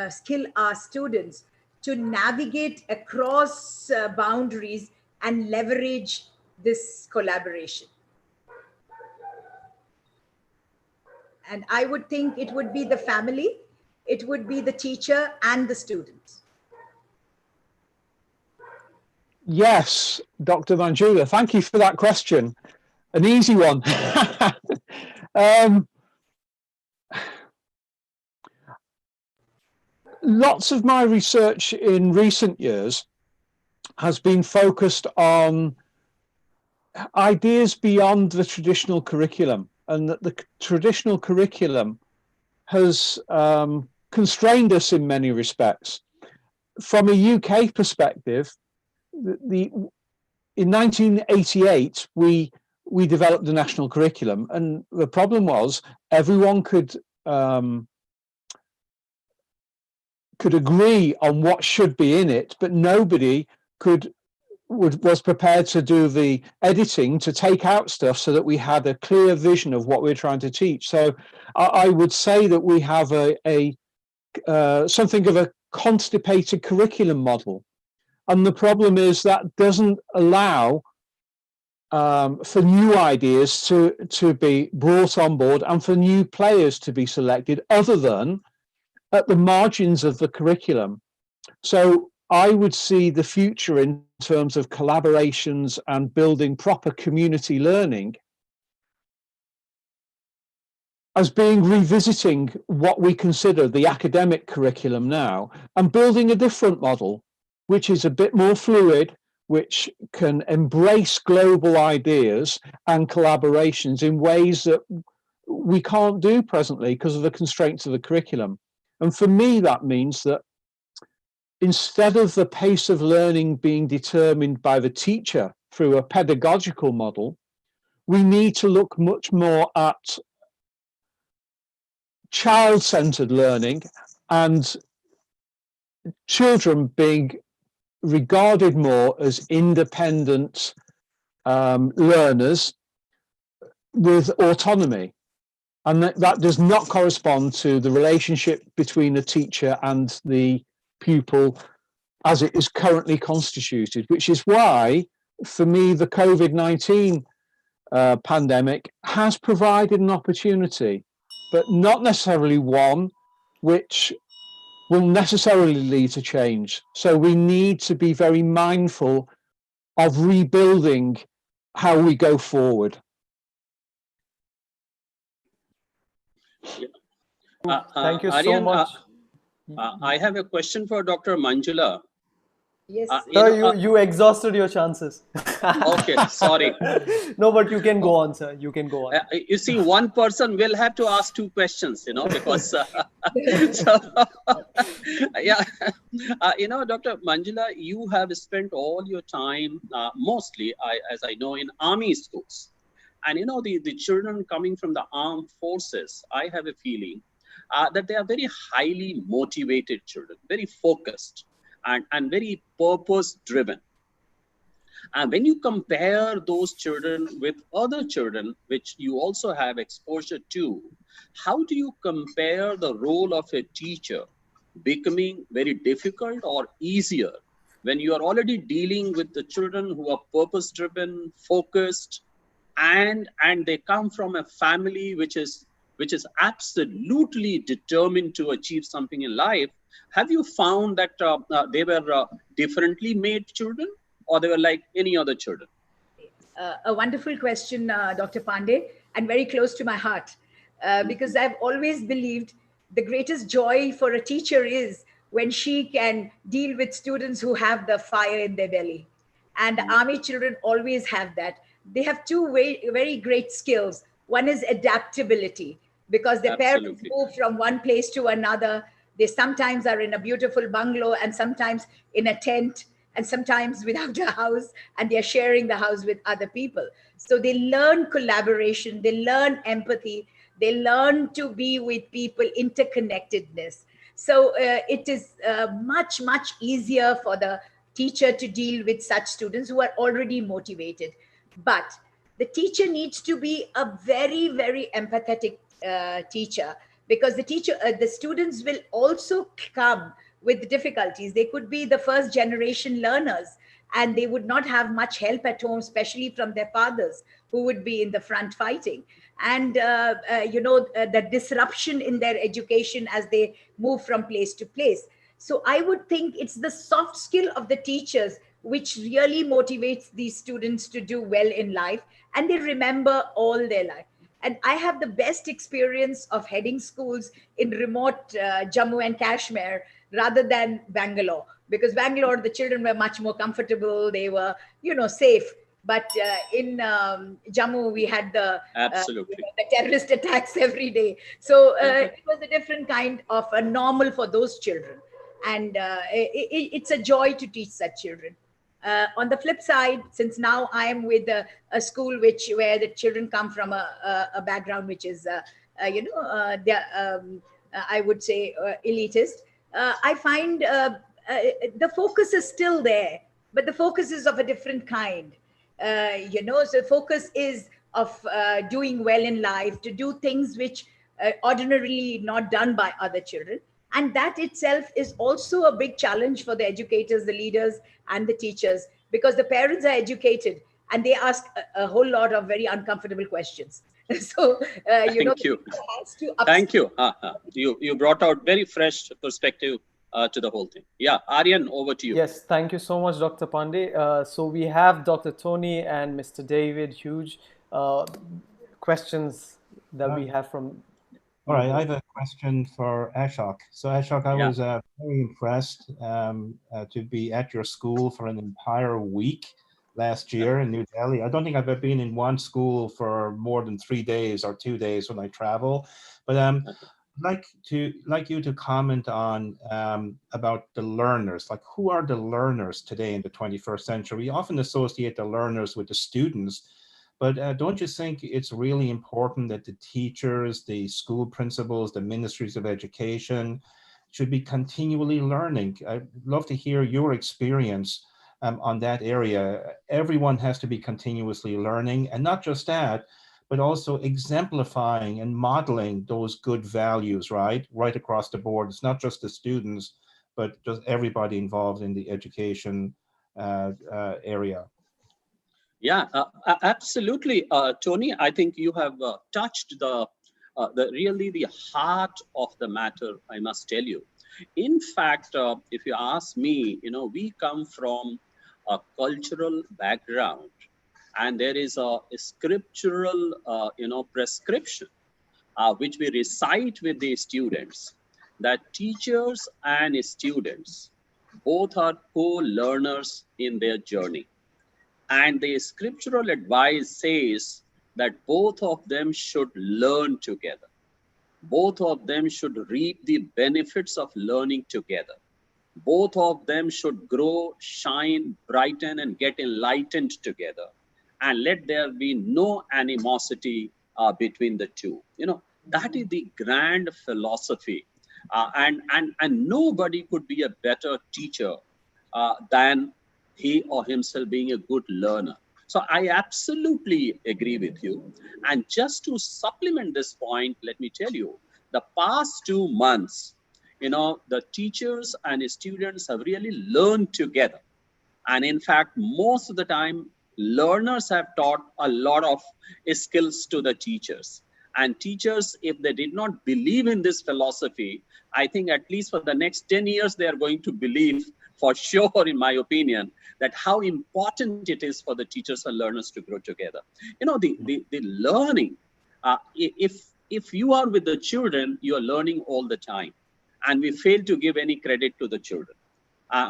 skill our students to navigate across boundaries and leverage this collaboration? And I would think it would be the family, it would be the teacher and the students. Yes, Dr. Manjula, thank you for that question. An easy one. Lots of my research in recent years has been focused on ideas beyond the traditional curriculum, and that the traditional curriculum has constrained us in many respects. From a UK perspective, in 1988, we developed the national curriculum, and the problem was everyone could agree on what should be in it, but nobody was prepared to do the editing to take out stuff so that we had a clear vision of what we're trying to teach. So I would say that we have something of a constipated curriculum model. And the problem is that doesn't allow for new ideas to be brought on board and for new players to be selected other than at the margins of the curriculum. So I would see the future in terms of collaborations and building proper community learning as being revisiting what we consider the academic curriculum now and building a different model, which is a bit more fluid, which can embrace global ideas and collaborations in ways that we can't do presently because of the constraints of the curriculum. And for me, that means that instead of the pace of learning being determined by the teacher through a pedagogical model, we need to look much more at child-centered learning and children being regarded more as independent learners with autonomy. And that does not correspond to the relationship between the teacher and the pupil as it is currently constituted, which is why, for me, the COVID-19 pandemic has provided an opportunity, but not necessarily one which will necessarily lead to change. So we need to be very mindful of rebuilding how we go forward. Thank you so Aaryan, much. I have a question for Dr. Manjula. Yes. Sir, you exhausted your chances. Okay, sorry. No, but you can go on, sir. You can go on. You see, one person will have to ask two questions, because Dr. Manjula, you have spent all your time mostly, as I know, in army schools. And, the children coming from the armed forces, I have a feeling that they are very highly motivated children, very focused and very purpose driven. And when you compare those children with other children, which you also have exposure to, how do you compare the role of a teacher becoming very difficult or easier when you are already dealing with the children who are purpose driven, focused, and they come from a family which is absolutely determined to achieve something in life, Have you found that they were differently made children, or they were like any other children? A wonderful question, Dr. Pandey, and very close to my heart, because I've always believed the greatest joy for a teacher is when she can deal with students who have the fire in their belly. And army children always have that. They have two very great skills. One is adaptability, because their parents Absolutely. move from one place to another. They sometimes are in a beautiful bungalow and sometimes in a tent and sometimes without a house, and they're sharing the house with other people. So they learn collaboration, they learn empathy, they learn to be with people, interconnectedness. So it is much easier for the teacher to deal with such students who are already motivated. But the teacher needs to be a very empathetic teacher, because the students will also come with difficulties. They could be the first generation learners and they would not have much help at home, especially from their fathers who would be in the front fighting. And the disruption in their education as they move from place to place. So I would think it's the soft skill of the teachers which really motivates these students to do well in life, and they remember all their life. And I have the best experience of heading schools in remote Jammu and Kashmir rather than Bangalore, because Bangalore, the children were much more comfortable. They were, safe. But in Jammu, we had Absolutely. the terrorist attacks every day. So it was a different kind of a normal for those children. And it's a joy to teach such children. On the flip side, since now I am with a school where the children come from a background which is, I would say elitist, I find the focus is still there, but the focus is of a different kind. So focus is of doing well in life, to do things which ordinarily not done by other children. And that itself is also a big challenge for the educators, the leaders, and the teachers, because the parents are educated and they ask a whole lot of very uncomfortable questions. So, Thank you. Thank you. You brought out very fresh perspective to the whole thing. Yeah, Aaryan, over to you. Yes, thank you so much, Dr. Pandey. So we have Dr. Tony and Mr. David Hughes. Questions that we have from... All right, I have a question for Ashok. So Ashok, I was very impressed to be at your school for an entire week last year in New Delhi. I don't think I've ever been in one school for more than 3 days or 2 days when I travel. But I'd like you to comment on about the learners. Like, who are the learners today in the 21st century? We often associate the learners with the students. But don't you think it's really important that the teachers, the school principals, the ministries of education should be continually learning? I'd love to hear your experience on that area. Everyone has to be continuously learning, and not just that, but also exemplifying and modeling those good values, right across the board. It's not just the students, but just everybody involved in the education area. Yeah, absolutely, Tony. I think you have touched the heart of the matter, I must tell you. In fact, if you ask me, we come from a cultural background, and there is a scriptural, prescription which we recite with the students, that teachers and students both are co-learners in their journey. And the scriptural advice says that both of them should learn together. Both of them should reap the benefits of learning together. Both of them should grow, shine, brighten, and get enlightened together. And let there be no animosity between the two. That is the grand philosophy. And nobody could be a better teacher than he or himself being a good learner. So I absolutely agree with you. And just to supplement this point, let me tell you, the past 2 months, the teachers and the students have really learned together. And in fact, most of the time, learners have taught a lot of skills to the teachers. And teachers, if they did not believe in this philosophy, I think at least for the next 10 years, they are going to believe for sure, in my opinion, that how important it is for the teachers and learners to grow together. You know, the learning, if you are with the children, you are learning all the time. And we fail to give any credit to the children.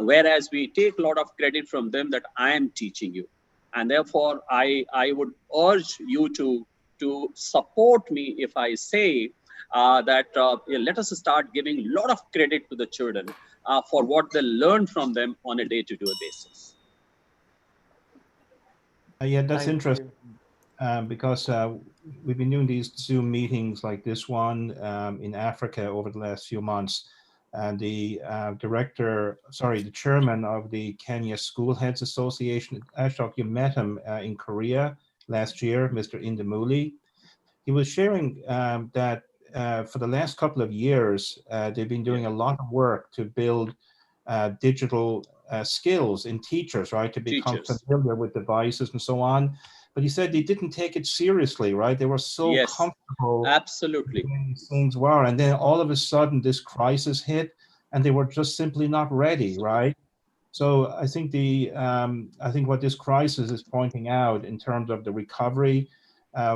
Whereas we take a lot of credit from them that I am teaching you. And therefore, I would urge you to support me if I say that let us start giving a lot of credit to the children for what they learn from them on a day-to-day basis. Yeah, that's Thank interesting because we've been doing these Zoom meetings like this one in Africa over the last few months. And the the chairman of the Kenya School Heads Association, Ashok, you met him in Korea last year, Mr. Indamuli. He was sharing that for the last couple of years, they've been doing a lot of work to build digital skills in teachers, right, to become familiar with devices and so on. But he said they didn't take it seriously, right? They were so comfortable. Absolutely. Doing these things were, and then all of a sudden this crisis hit, and they were just simply not ready, right? So I think I think what this crisis is pointing out in terms of the recovery,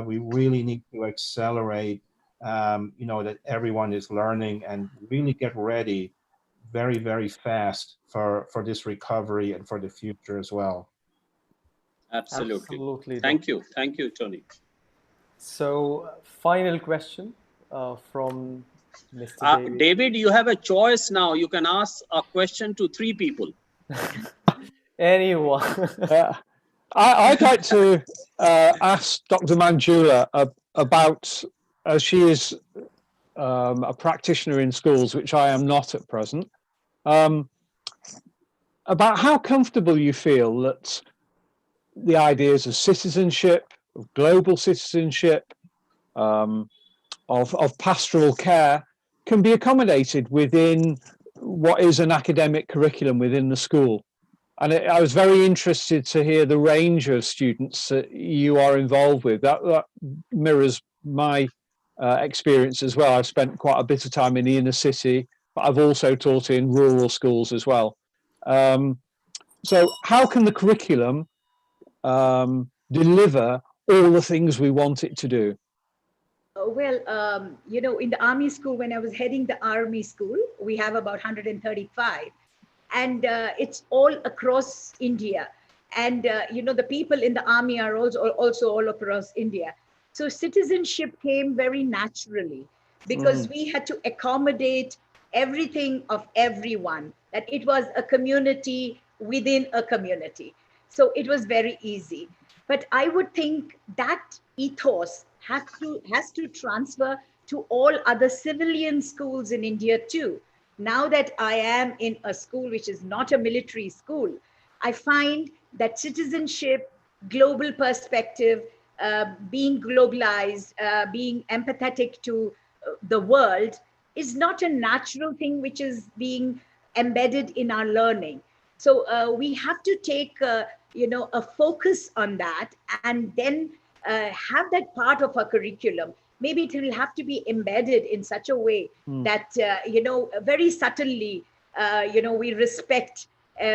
we really need to accelerate, you know, that everyone is learning and really get ready very, very fast for this recovery and for the future as well. Absolutely. Thank you, Tony. So, final question from Mr. David. David, you have a choice now. You can ask a question to 3 people. Anyone. I'd like to ask Dr. Manjula about, as she is a practitioner in schools, which I am not at present, about how comfortable you feel that the ideas of citizenship, of global citizenship, of pastoral care can be accommodated within what is an academic curriculum within the school. And I was very interested to hear the range of students that you are involved with. That mirrors my experience as well. I've spent quite a bit of time in the inner city, but I've also taught in rural schools as well. So how can the curriculum deliver all the things we want it to do? Well, you know, in the Army school, when I was heading the Army school, we have about 135. And it's all across India. And, you know, the people in the Army are also all across India. So citizenship came very naturally because we had to accommodate everything of everyone, that it was a community within a community. So it was very easy. But I would think that ethos has to transfer to all other civilian schools in India too. Now that I am in a school which is not a military school, I find that citizenship, global perspective, being globalized, being empathetic to the world is not a natural thing which is being embedded in our learning. So we have to take, you know, a focus on that and then have that part of our curriculum. Maybe it will have to be embedded in such a way that, you know, very subtly, you know, we respect,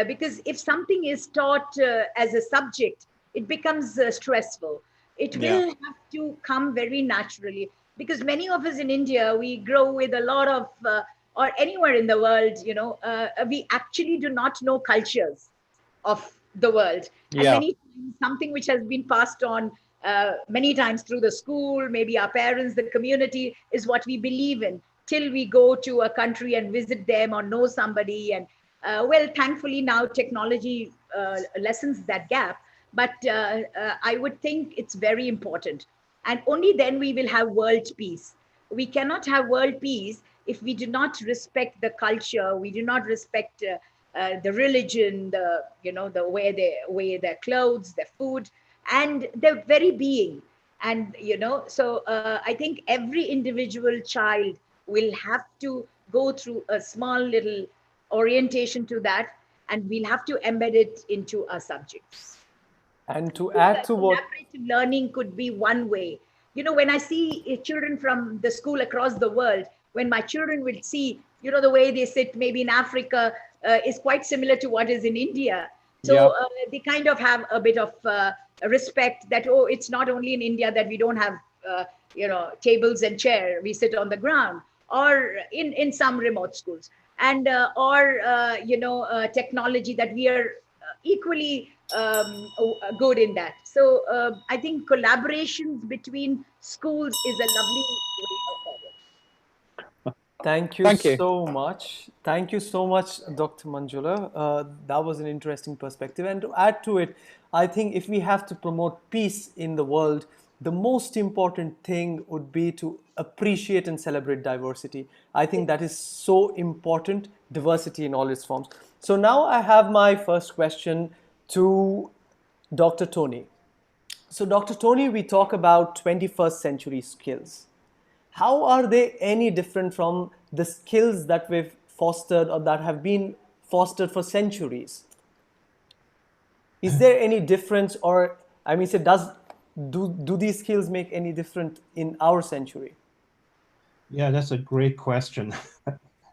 because if something is taught as a subject, it becomes stressful. It will have to come very naturally, because many of us in India, we grow with a lot of, or anywhere in the world, you know, we actually do not know cultures of the world. And many times, something which has been passed on many times through the school, maybe our parents, the community, is what we believe in till we go to a country and visit them or know somebody. And well, thankfully now technology lessens that gap, but I would think it's very important. And only then we will have world peace. We cannot have world peace if we do not respect the culture, we do not respect the religion, the, you know, the way they wear their clothes, their food, and their very being. And, you know, so I think every individual child will have to go through a small little orientation to that, and we'll have to embed it into our subjects. And to add to what... Collaborative learning could be one way. when I see children from the school across the world, when my children will see, the way they sit maybe in Africa is quite similar to what is in India. So Yeah. they kind of have a bit of respect that, oh, it's not only in India that we don't have, tables and chair, we sit on the ground, or in some remote schools, and technology, that we are equally good in that. So I think collaborations between schools is a lovely way forward. Thank you Thank you. so much. Thank you so much, Dr. Manjula. That was an interesting perspective. And to add to it, I think if we have to promote peace in the world, the most important thing would be to appreciate and celebrate diversity. I think that is so important, diversity in all its forms. So now I have my first question to Dr. Tony. So, Dr. Tony, we talk about 21st century skills. How are they any different from the skills that we've fostered or that have been fostered for centuries? Is there any difference, or I mean, do these skills make any difference in our century? Yeah, that's a great question.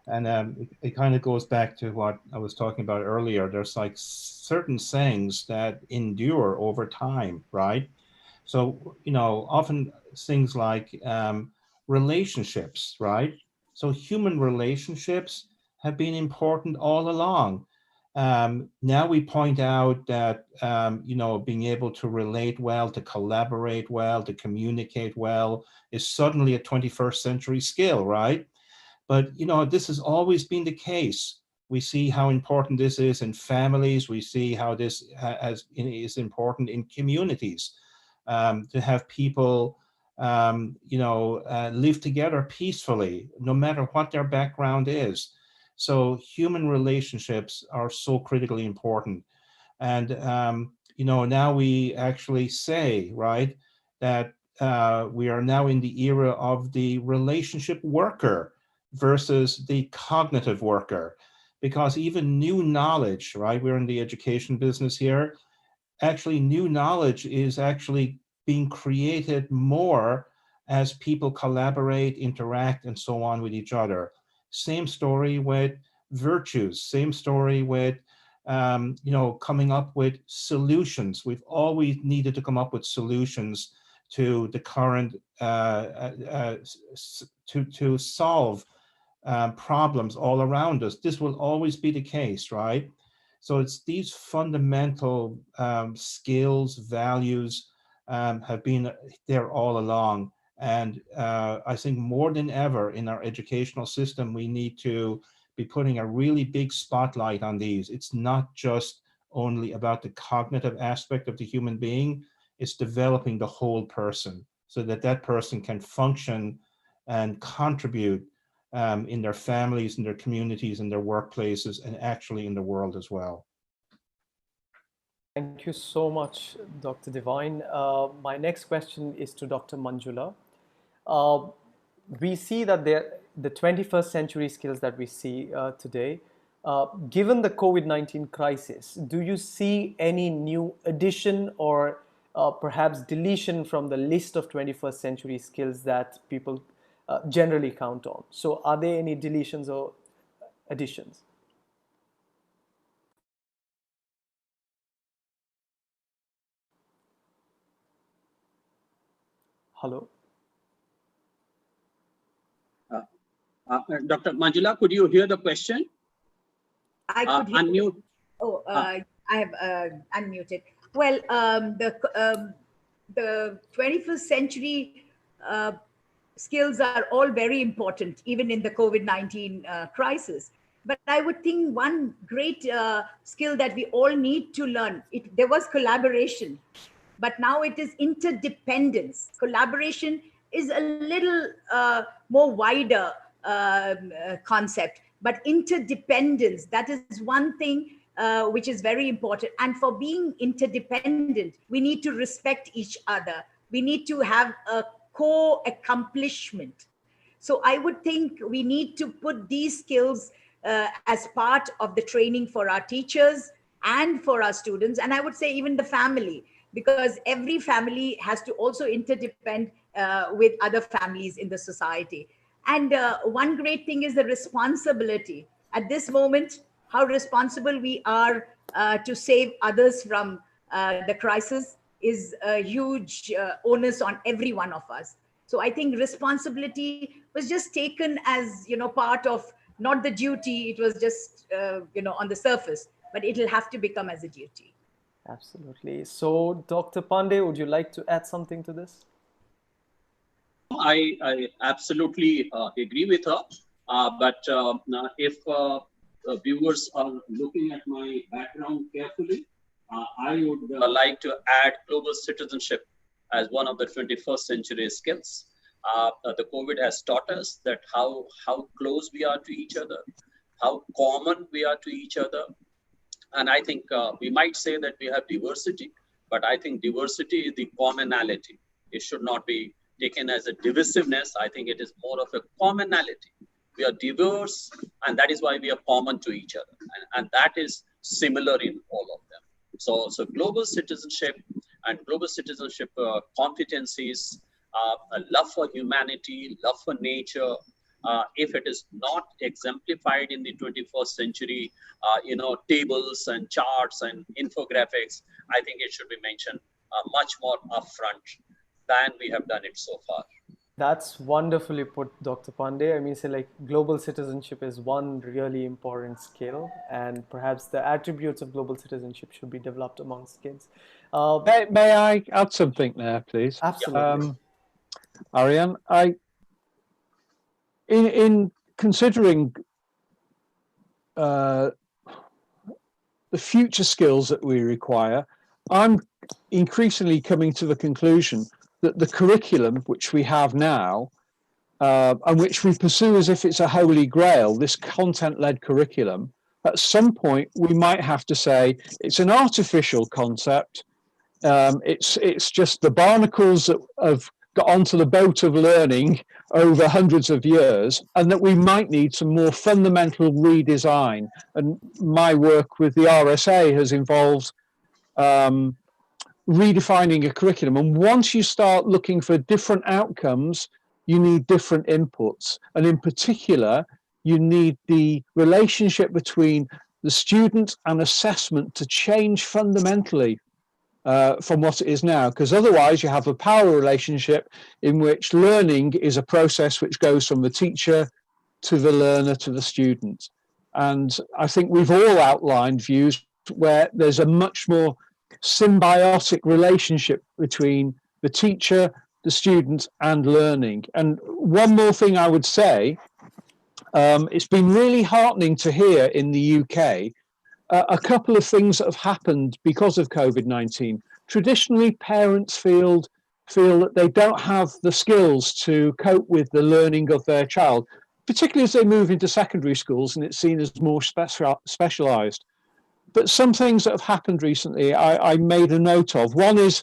And it kind of goes back to what I was talking about earlier. There's like certain sayings that endure over time, right? So, often things like relationships, right? So human relationships have been important all along. Now we point out that, being able to relate well, to collaborate well, to communicate well is suddenly a 21st century skill, right? But, this has always been the case. We see how important this is in families. We see how this is important in communities, to have people, live together peacefully, no matter what their background is. So human relationships are so critically important. And, now we actually say, right, that we are now in the era of the relationship worker versus the cognitive worker, because even new knowledge, right, we're in the education business here, actually new knowledge is actually being created more as people collaborate, interact, and so on with each other. Same story with virtues, same story with coming up with solutions. We've always needed to come up with solutions to the current, to solve problems all around us. This will always be the case, right? So it's these fundamental skills, values have been there all along. And I think more than ever in our educational system, we need to be putting a really big spotlight on these. It's not just only about the cognitive aspect of the human being, it's developing the whole person so that that person can function and contribute in their families, in their communities, in their workplaces, and actually in the world as well. Thank you so much, Dr. Devine. My next question is to Dr. Manjula. We see that the 21st century skills that we see today, given the COVID-19 crisis, do you see any new addition or perhaps deletion from the list of 21st century skills that people generally count on? So are there any deletions or additions? Hello? Dr. Manjula, could you hear the question? I could hear unmute. Oh, I have unmuted. Well, the 21st century skills are all very important, even in the COVID-19 crisis. But I would think one great skill that we all need to learn, there was collaboration, but now it is interdependence. Collaboration is a little more wider concept, but interdependence, that is one thing which is very important. And for being interdependent, we need to respect each other. We need to have a co-accomplishment. So I would think we need to put these skills as part of the training for our teachers and for our students. And I would say even the family, because every family has to also interdepend with other families in the society. And one great thing is the responsibility. At this moment, how responsible we are to save others from the crisis is a huge onus on every one of us. So I think responsibility was just taken as, part of not the duty. It was just, on the surface, but it'll have to become as a duty. Absolutely. So, Dr. Pandey, would you like to add something to this? I absolutely agree with her. But if viewers are looking at my background carefully, I would like to add global citizenship as one of the 21st century skills. The COVID has taught us that how close we are to each other, how common we are to each other. And I think we might say that we have diversity, but I think diversity is the commonality. It should not be taken as a divisiveness. I think it is more of a commonality. We are diverse, and that is why we are common to each other. And that is similar in all of them. So global citizenship and global citizenship competencies, a love for humanity, love for nature, if it is not exemplified in the 21st century, tables and charts and infographics, I think it should be mentioned much more upfront than we have done it so far. That's wonderfully put, Dr. Pandey. I mean, global citizenship is one really important skill, and perhaps the attributes of global citizenship should be developed amongst kids. May I add something there, please? Absolutely. Aaryan, in considering the future skills that we require, I'm increasingly coming to the conclusion that the curriculum which we have now and which we pursue as if it's a holy grail, this content-led curriculum, at some point we might have to say it's an artificial concept. It's just the barnacles that have got onto the boat of learning over hundreds of years, and that we might need some more fundamental redesign. And my work with the RSA has involved redefining a curriculum. And once you start looking for different outcomes, you need different inputs. And in particular, you need the relationship between the student and assessment to change fundamentally from what it is now, because otherwise you have a power relationship in which learning is a process which goes from the teacher to the learner to the student. And I think we've all outlined views where there's a much more symbiotic relationship between the teacher, the student, and learning. And one more thing I would say, it's been really heartening to hear in the UK a couple of things that have happened because of COVID-19. Traditionally, parents feel that they don't have the skills to cope with the learning of their child, particularly as they move into secondary schools and it's seen as more specialized. But some things that have happened recently, I made a note of. One is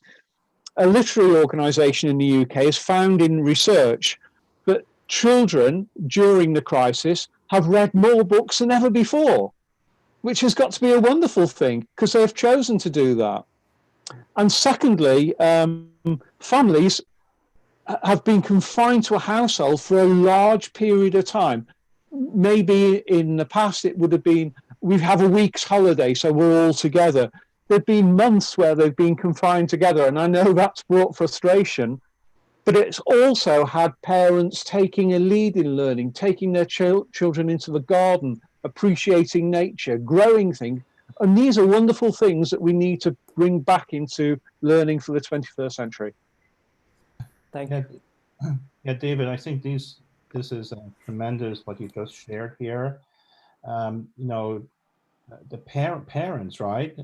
a literary organisation in the UK has found in research that children during the crisis have read more books than ever before, which has got to be a wonderful thing because they've chosen to do that. And secondly, families have been confined to a household for a large period of time. Maybe in the past it would have been, we have a week's holiday, so we're all together. There've been months where they've been confined together, and I know that's brought frustration, but it's also had parents taking a lead in learning, taking their children into the garden, appreciating nature, growing things. And these are wonderful things that we need to bring back into learning for the 21st century. Thank you. Yeah, David, I think this is tremendous what you just shared here. The parents, right,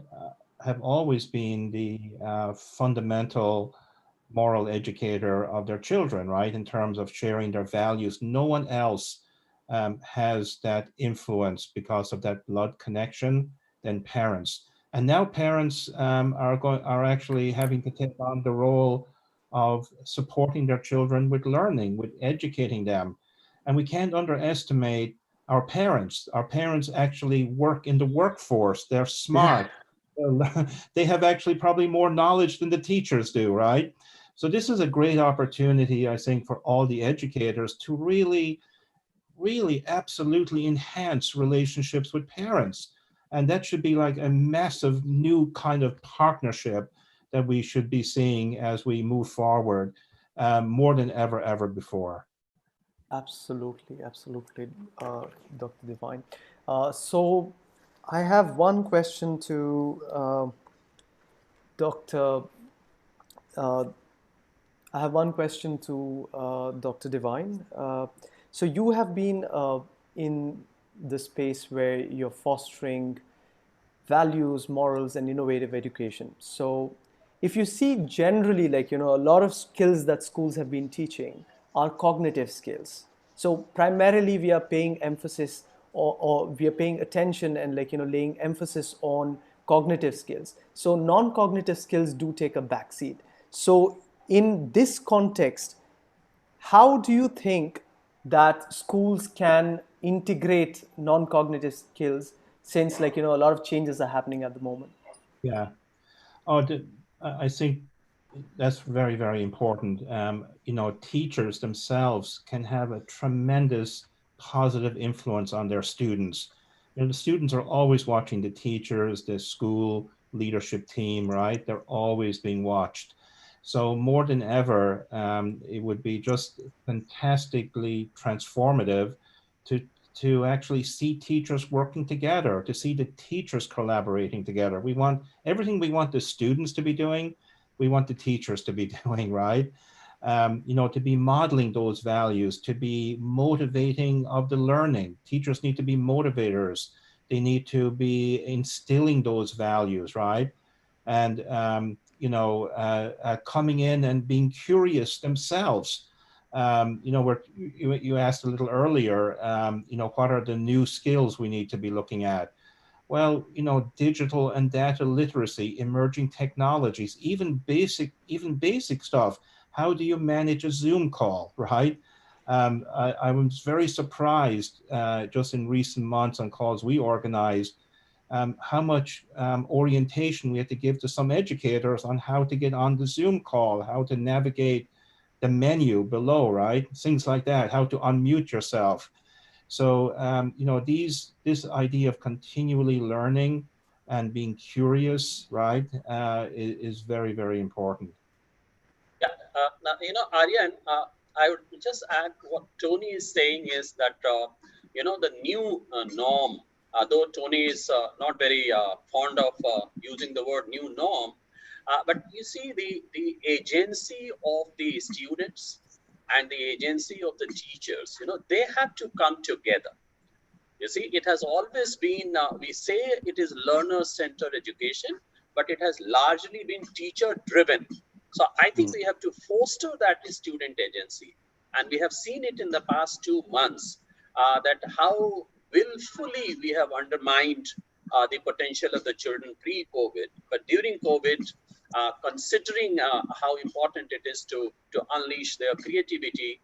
have always been the fundamental moral educator of their children, right, in terms of sharing their values. No one else has that influence because of that blood connection than parents. And now parents are actually having to take on the role of supporting their children with learning, with educating them. And we can't underestimate our parents. Our parents actually work in the workforce. They're smart. Yeah. They have actually probably more knowledge than the teachers do, right? So this is a great opportunity, I think, for all the educators to really absolutely enhance relationships with parents. And that should be like a massive new kind of partnership that we should be seeing as we move forward, more than ever before. Absolutely, absolutely, Dr. Devine. So I have one question to Dr. Uh, I have one question to Dr. Devine. So you have been in the space where you're fostering values, morals, and innovative education. So if you see generally, like, a lot of skills that schools have been teaching are cognitive skills. So primarily we are paying emphasis, or we are paying attention and, like, laying emphasis on cognitive skills. So non-cognitive skills do take a backseat. So in this context, how do you think that schools can integrate non-cognitive skills, since, like, a lot of changes are happening at the moment? Yeah. Oh, I think that's very important. Teachers themselves can have a tremendous positive influence on their students. The students are always watching the teachers, the school leadership team, right? They're always being watched. So more than ever, it would be just fantastically transformative to actually see teachers working together, to see the teachers collaborating together. We want everything we want the students to be doing, we want the teachers to be doing, right? To be modeling those values, to be motivating of the learning. Teachers need to be motivators. They need to be instilling those values, right? And, coming in and being curious themselves. You asked a little earlier, what are the new skills we need to be looking at? Well, digital and data literacy, emerging technologies, even basic stuff. How do you manage a Zoom call, right? I was very surprised just in recent months on calls we organized, how much orientation we had to give to some educators on how to get on the Zoom call, how to navigate the menu below, right? Things like that, how to unmute yourself. So, this idea of continually learning and being curious, right, is very important. Yeah, now, Aaryan, I would just add what Tony is saying is that, the new norm, though Tony is not very fond of using the word new norm, but you see the agency of the students and the agency of the teachers, they have to come together. You see, it has always been, we say it is learner-centered education, but it has largely been teacher-driven. So I think we have to foster that student agency. And we have seen it in the past 2 months, that how willfully we have undermined the potential of the children pre-COVID. But during COVID, considering how important it is to unleash their creativity,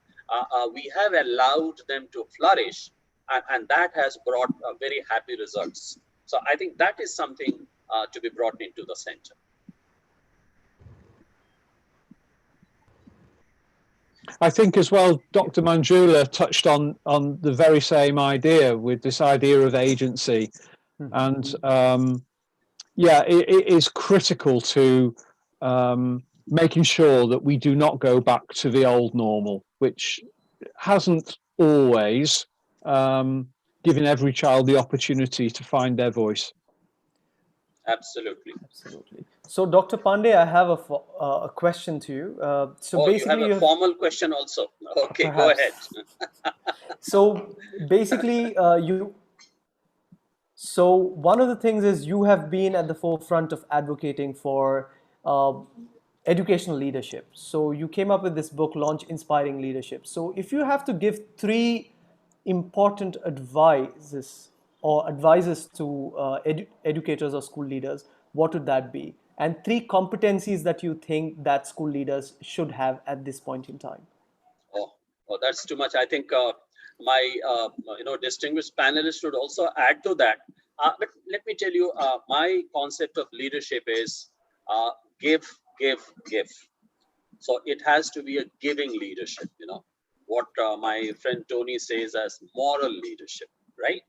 we have allowed them to flourish. And that has brought very happy results. So I think that is something to be brought into the center. I think as well, Dr. Manjula touched on the very same idea, with this idea of agency. And it is critical to making sure that we do not go back to the old normal, which hasn't always given every child the opportunity to find their voice. Absolutely. So, Dr. Pandey, I have a question to you. So basically, you have a formal question also. Okay, perhaps. Go ahead. So basically, So one of the things is you have been at the forefront of advocating for educational leadership. So you came up with this book, Launch Inspiring Leadership. So if you have to give 3 important advices to educators or school leaders, what would that be? And 3 competencies that you think that school leaders should have at this point in time. Oh, that's too much. I think my distinguished panelists would also add to that. But let me tell you, my concept of leadership is give. So it has to be a giving leadership, what my friend Tony says as moral leadership, right?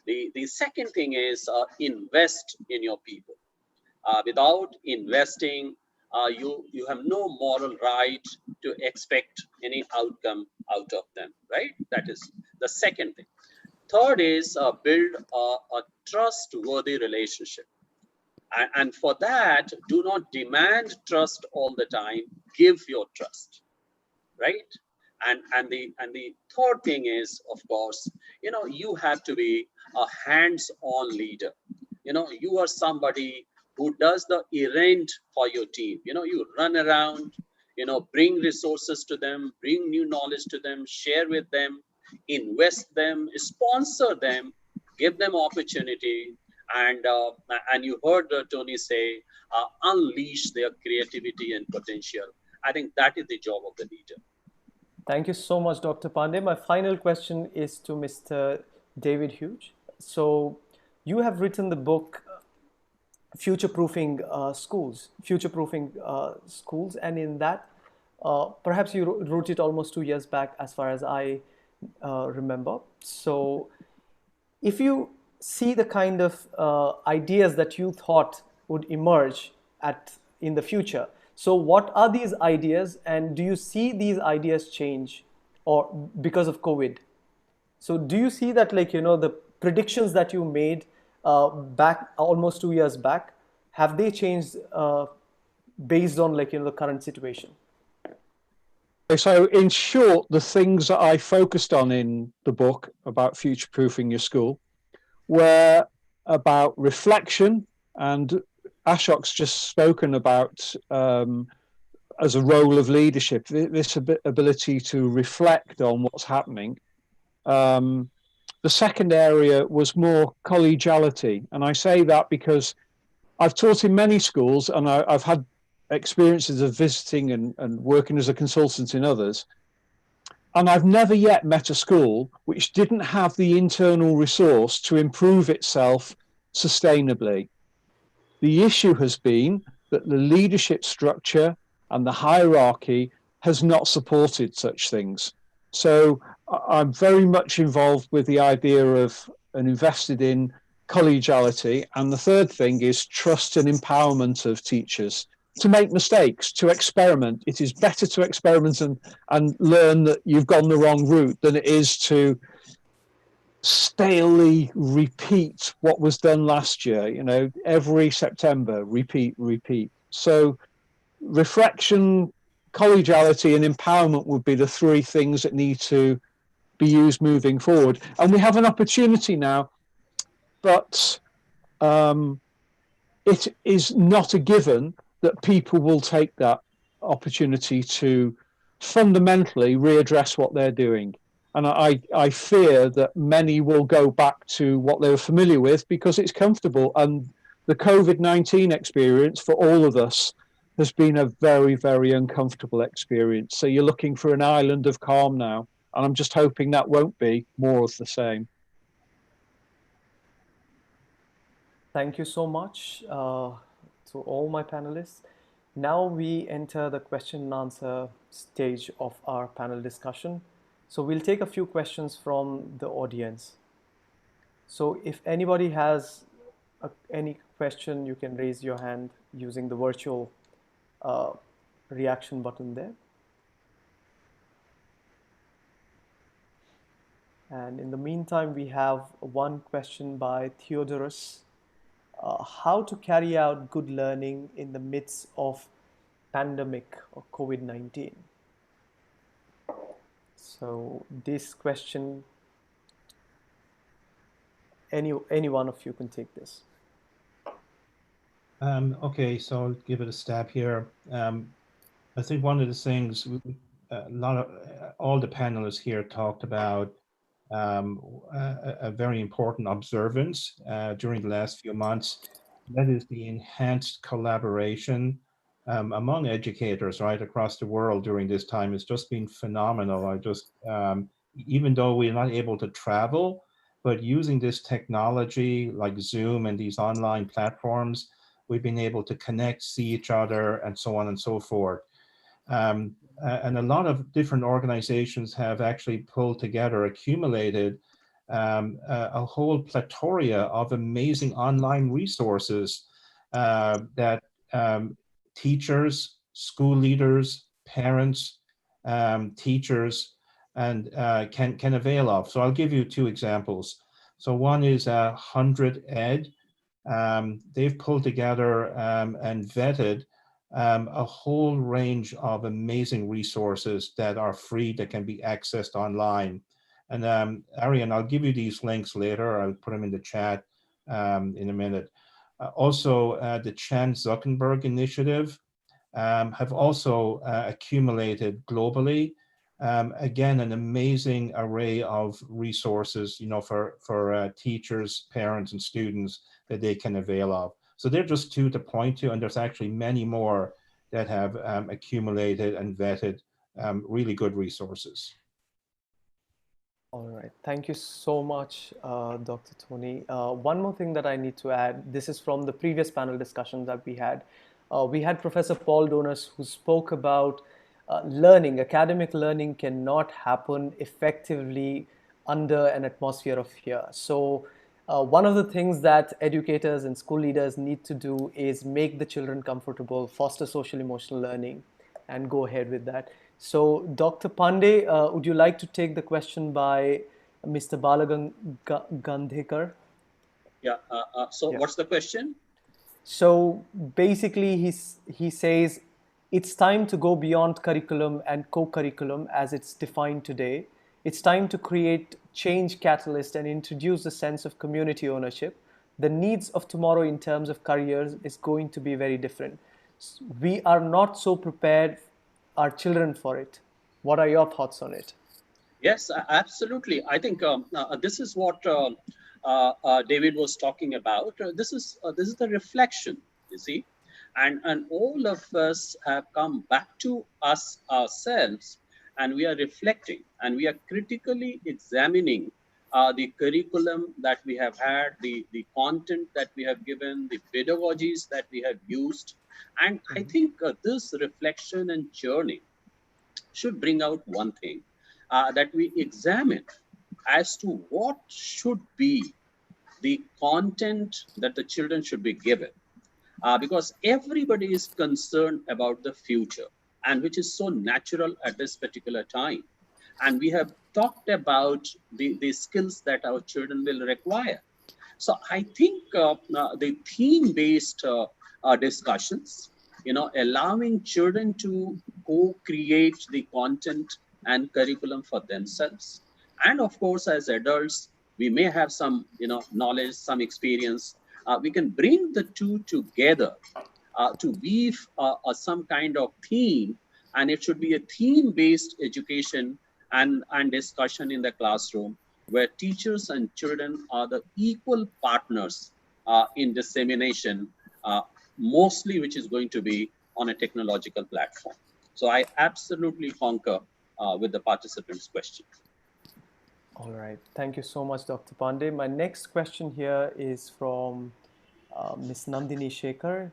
The second thing is invest in your people. Without investing, you have no moral right to expect any outcome out of them, right? That is the second thing. Third is build a trustworthy relationship. And for that, do not demand trust all the time. Give your trust, right? And the third thing is, of course, you have to be a hands-on leader. You are somebody who does the errand for your team. You run around, bring resources to them, bring new knowledge to them, share with them, invest them, sponsor them, give them opportunity, and you heard Tony say, unleash their creativity and potential. I think that is the job of the leader. Thank you so much, Dr. Pandey. My final question is to Mr. David Hughes. So you have written the book Future-Proofing Schools, and in that, perhaps you wrote it almost 2 years back, as far as I remember. So if you see the kind of ideas that you thought would emerge in the future, so what are these ideas, and do you see these ideas change or because of COVID? So do you see that, the predictions that you made back almost 2 years back, have they changed based on the current situation? So in short, the things that I focused on in the book about future-proofing your school were about reflection, and Ashok's just spoken about as a role of leadership, this ability to reflect on what's happening. The second area was more collegiality. And I say that because I've taught in many schools, and I've had experiences of visiting and working as a consultant in others. And I've never yet met a school which didn't have the internal resource to improve itself sustainably. The issue has been that the leadership structure and the hierarchy has not supported such things. So I'm very much involved with the idea of and invested in collegiality. And the third thing is trust and empowerment of teachers to make mistakes, to experiment. It is better to experiment and learn that you've gone the wrong route than it is to stalely repeat what was done last year. Every September, repeat. So reflection, collegiality, and empowerment would be the three things that need to be used moving forward. And we have an opportunity now, but it is not a given that people will take that opportunity to fundamentally readdress what they're doing. And I fear that many will go back to what they were familiar with because it's comfortable. And the COVID-19 experience for all of us has been a very, very uncomfortable experience. So you're looking for an island of calm now. And I'm just hoping that won't be more of the same. Thank you so much to all my panelists. Now we enter the question and answer stage of our panel discussion. So we'll take a few questions from the audience. So if anybody has any question, you can raise your hand using the virtual reaction button there. And in the meantime, we have one question by Theodorus. How to carry out good learning in the midst of pandemic or COVID-19? So this question, any one of you can take this. Okay, so I'll give it a stab here. I think one of the things all the panelists here talked about a very important observance during the last few months. That is the enhanced collaboration among educators right across the world during this time. It's just been phenomenal. Even though we're not able to travel, but using this technology like Zoom and these online platforms, we've been able to connect, see each other, and so on and so forth. And a lot of different organizations have actually pulled together, accumulated a whole plethora of amazing online resources that teachers, school leaders, parents, teachers, and can avail of. So I'll give you two examples. So one is 100 Ed. They've pulled together and vetted a whole range of amazing resources that are free, that can be accessed online. And Aaryan, I'll give you these links later. I'll put them in the chat in a minute. Also, the Chan Zuckerberg Initiative have also accumulated globally. Again, an amazing array of resources, for teachers, parents, and students that they can avail of. So they're just two to point to, and there's actually many more that have accumulated and vetted really good resources. All right, thank you so much, Dr. Tony. One more thing that I need to add, this is from the previous panel discussion that we had. We had Professor Paul Donas, who spoke about learning. Academic learning cannot happen effectively under an atmosphere of fear. So one of the things that educators and school leaders need to do is make the children comfortable, foster social emotional learning, and go ahead with that. So Dr. Pandey, would you like to take the question by Mr. Balagandhekar? Yeah, so Yeah. what's the question? So basically he says, it's time to go beyond curriculum and co-curriculum as it's defined today. It's time to create change catalyst and introduce a sense of community ownership. The needs of tomorrow in terms of careers is going to be very different. We are not so prepared our children for it. What are your thoughts on it? Yes, absolutely. I think this is what David was talking about. This is the reflection, you see, and all of us have come back to us ourselves, and we are reflecting, and we are critically examining the curriculum that we have had, the content that we have given, the pedagogies that we have used, and I think this reflection and journey should bring out one thing, that we examine as to what should be the content that the children should be given. Because everybody is concerned about the future, and which is so natural at this particular time. And we have talked about the skills that our children will require. So I think the theme-based discussions, allowing children to co-create the content and curriculum for themselves. And of course, as adults, we may have some, knowledge, some experience. We can bring the two together to weave some kind of theme, and it should be a theme-based education and discussion in the classroom, where teachers and children are the equal partners in dissemination, mostly which is going to be on a technological platform. So I absolutely concur with the participant's question. All right, thank you so much, Dr. Pandey. My next question here is from Ms. Nandini Shekhar.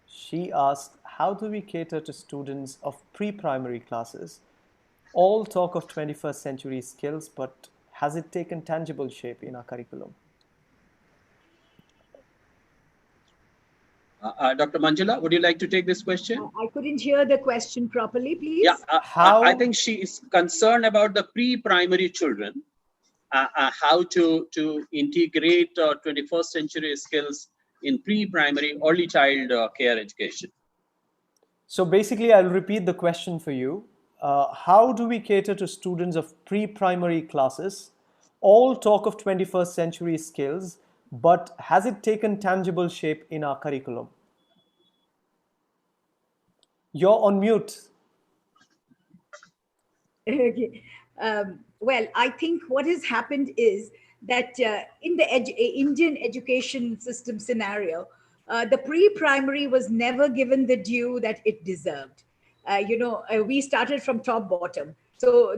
She asked, how do we cater to students of pre-primary classes? All talk of 21st century skills, but has it taken tangible shape in our curriculum? Dr. Manjula, would you like to take this question? I couldn't hear the question properly, please. Yeah, I think she is concerned about the pre-primary children, how to integrate 21st century skills in pre-primary early child care education. So basically, I'll repeat the question for you. How do we cater to students of pre-primary classes? All talk of 21st century skills, but has it taken tangible shape in our curriculum? You're on mute. Okay. Well, I think what has happened is that in the Indian education system scenario, the pre-primary was never given the due that it deserved. We started from top bottom. So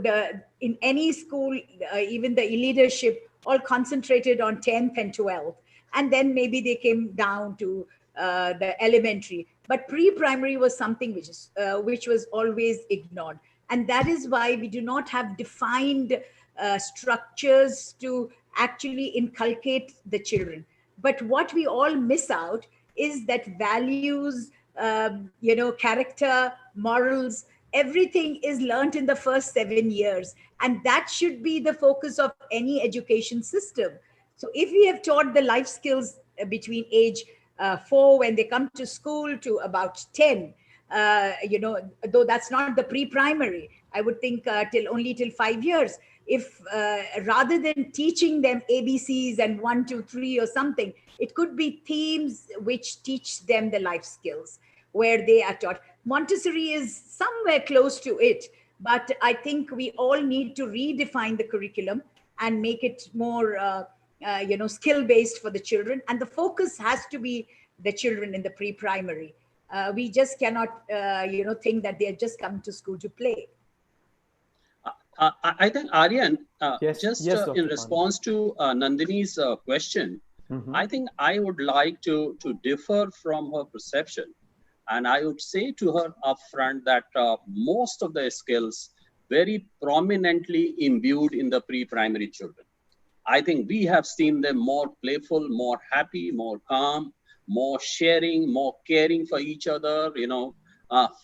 in any school, even the leadership all concentrated on 10th and 12th. And then maybe they came down to the elementary. But pre-primary was something which was always ignored. And that is why we do not have defined structures to actually inculcate the children. But what we all miss out is that values, character, morals, everything is learnt in the first 7 years. And that should be the focus of any education system. So if we have taught the life skills between age 4 when they come to school to about 10, though that's not the pre-primary, I would think till 5 years. If rather than teaching them ABCs and 1, 2, 3 or something, it could be themes which teach them the life skills where they are taught. Montessori is somewhere close to it, but I think we all need to redefine the curriculum and make it more skill-based for the children. And the focus has to be the children in the pre-primary. We just cannot, think that they are just coming to school to play. I think, Aaryan, Yes, in response to Nandini's question, I think I would like to differ from her perception. And I would say to her upfront that most of the skills very prominently imbued in the pre-primary children. I think we have seen them more playful, more happy, more calm, more sharing, more caring for each other,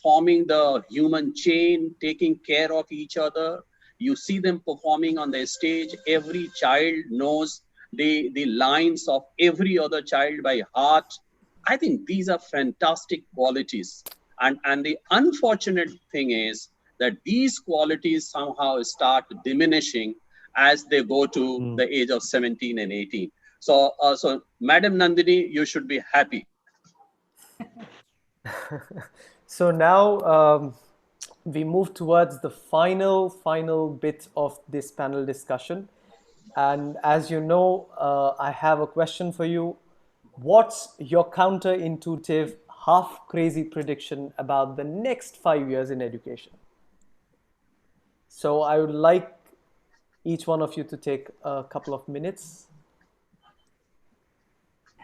forming the human chain, taking care of each other. You see them performing on the stage. Every child knows the lines of every other child by heart. I think these are fantastic qualities. And the unfortunate thing is that these qualities somehow start diminishing as they go to the age of 17 and 18. So Madam Nandini, you should be happy. So now we move towards the final bit of this panel discussion. And as you know, I have a question for you. What's your counterintuitive, half-crazy prediction about the next 5 years in education? So I would like each one of you to take a couple of minutes.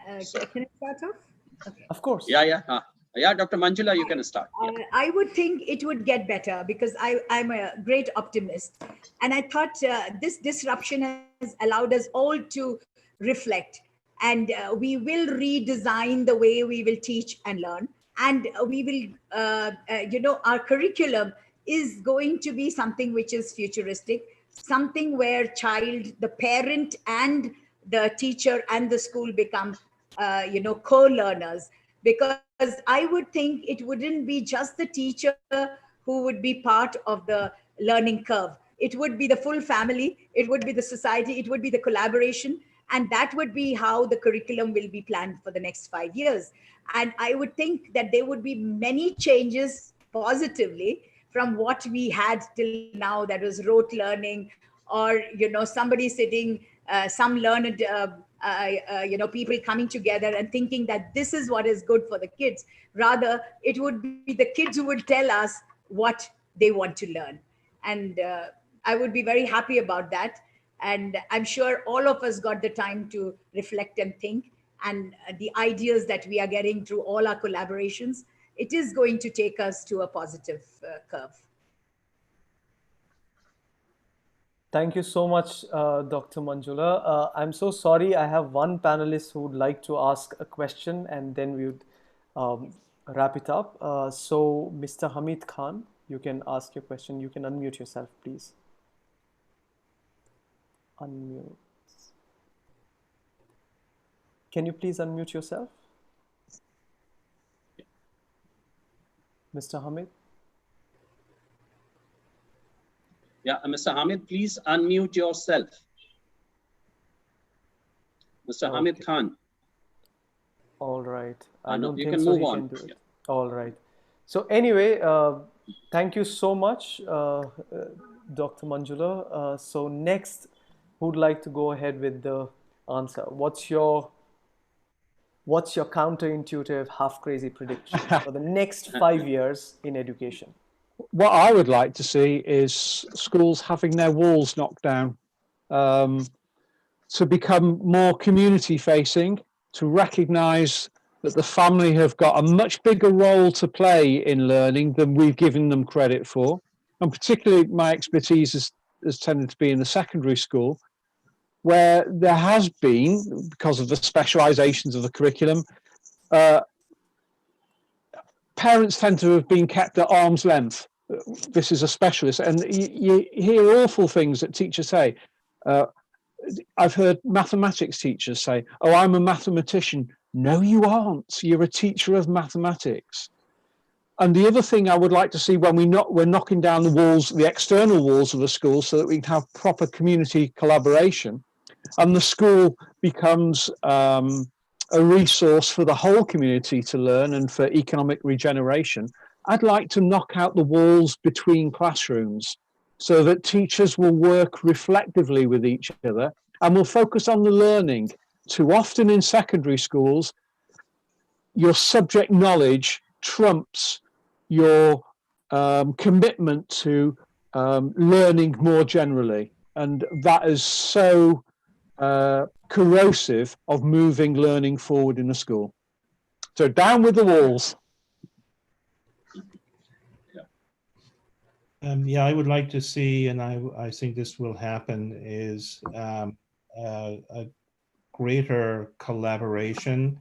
Can I start off? Okay. Of course. Yeah, Dr. Manjula, you can start. I would think it would get better because I'm a great optimist. And I thought this disruption has allowed us all to reflect. And we will redesign the way we will teach and learn. And we will, our curriculum is going to be something which is futuristic, something where the parent and the teacher and the school become, co-learners. Because I would think it wouldn't be just the teacher who would be part of the learning curve. It would be the full family, it would be the society, it would be the collaboration. And that would be how the curriculum will be planned for the next 5 years. And I would think that there would be many changes positively from what we had till now, that was rote learning, or, somebody sitting, some learned, people coming together and thinking that this is what is good for the kids. Rather, it would be the kids who would tell us what they want to learn. And I would be very happy about that. And I'm sure all of us got the time to reflect and think. And the ideas that we are getting through all our collaborations, it is going to take us to a positive curve. Thank you so much, Dr. Manjula. I'm so sorry. I have one panelist who would like to ask a question, and then we would wrap it up. So, Mr. Hamid Khan, you can ask your question. You can unmute yourself, please. Unmute. Can you please unmute yourself? Mr. Hamid? Yeah, Mr. Hamid, please unmute yourself. Mr. Hamid Khan. All right. I don't think so. He can do it. Yeah. All right. So anyway, thank you so much, Dr. Manjula. So next, who'd like to go ahead with the answer? What's your counterintuitive, half-crazy prediction for the next 5 years in education? What I would like to see is schools having their walls knocked down, to become more community facing, to recognize that the family have got a much bigger role to play in learning than we've given them credit for. And particularly my expertise has tended to be in the secondary school, where there has been, because of the specializations of the curriculum, parents tend to have been kept at arm's length. This is a specialist, and you hear awful things that teachers say. I've heard mathematics teachers say, "Oh, I'm a mathematician." No, you aren't. You're a teacher of mathematics. And the other thing I would like to see when we're knocking down the walls, the external walls of the school, so that we can have proper community collaboration, and the school becomes a resource for the whole community to learn and for economic regeneration. I'd like to knock out the walls between classrooms so that teachers will work reflectively with each other and will focus on the learning. Too often in secondary schools, your subject knowledge trumps your commitment to learning more generally. And that is so corrosive of moving learning forward in a school. So down with the walls. Yeah, I would like to see, and I think this will happen, is a greater collaboration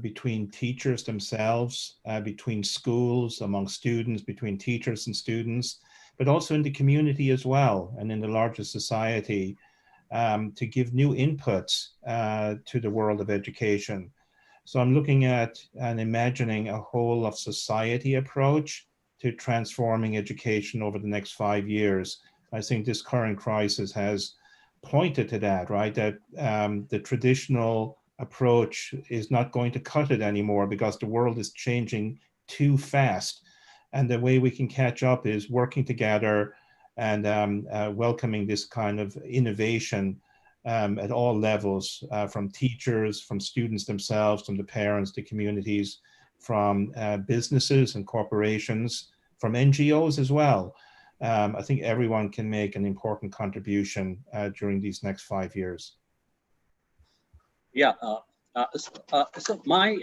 between teachers themselves, between schools, among students, between teachers and students, but also in the community as well, and in the larger society, to give new inputs to the world of education. So I'm looking at and imagining a whole of society approach to transforming education over the next 5 years. I think this current crisis has pointed to that, right? That the traditional approach is not going to cut it anymore because the world is changing too fast. And the way we can catch up is working together and welcoming this kind of innovation at all levels, from teachers, from students themselves, from the parents, the communities, from businesses and corporations, from NGOs as well. I think everyone can make an important contribution during these next 5 years. Yeah, so my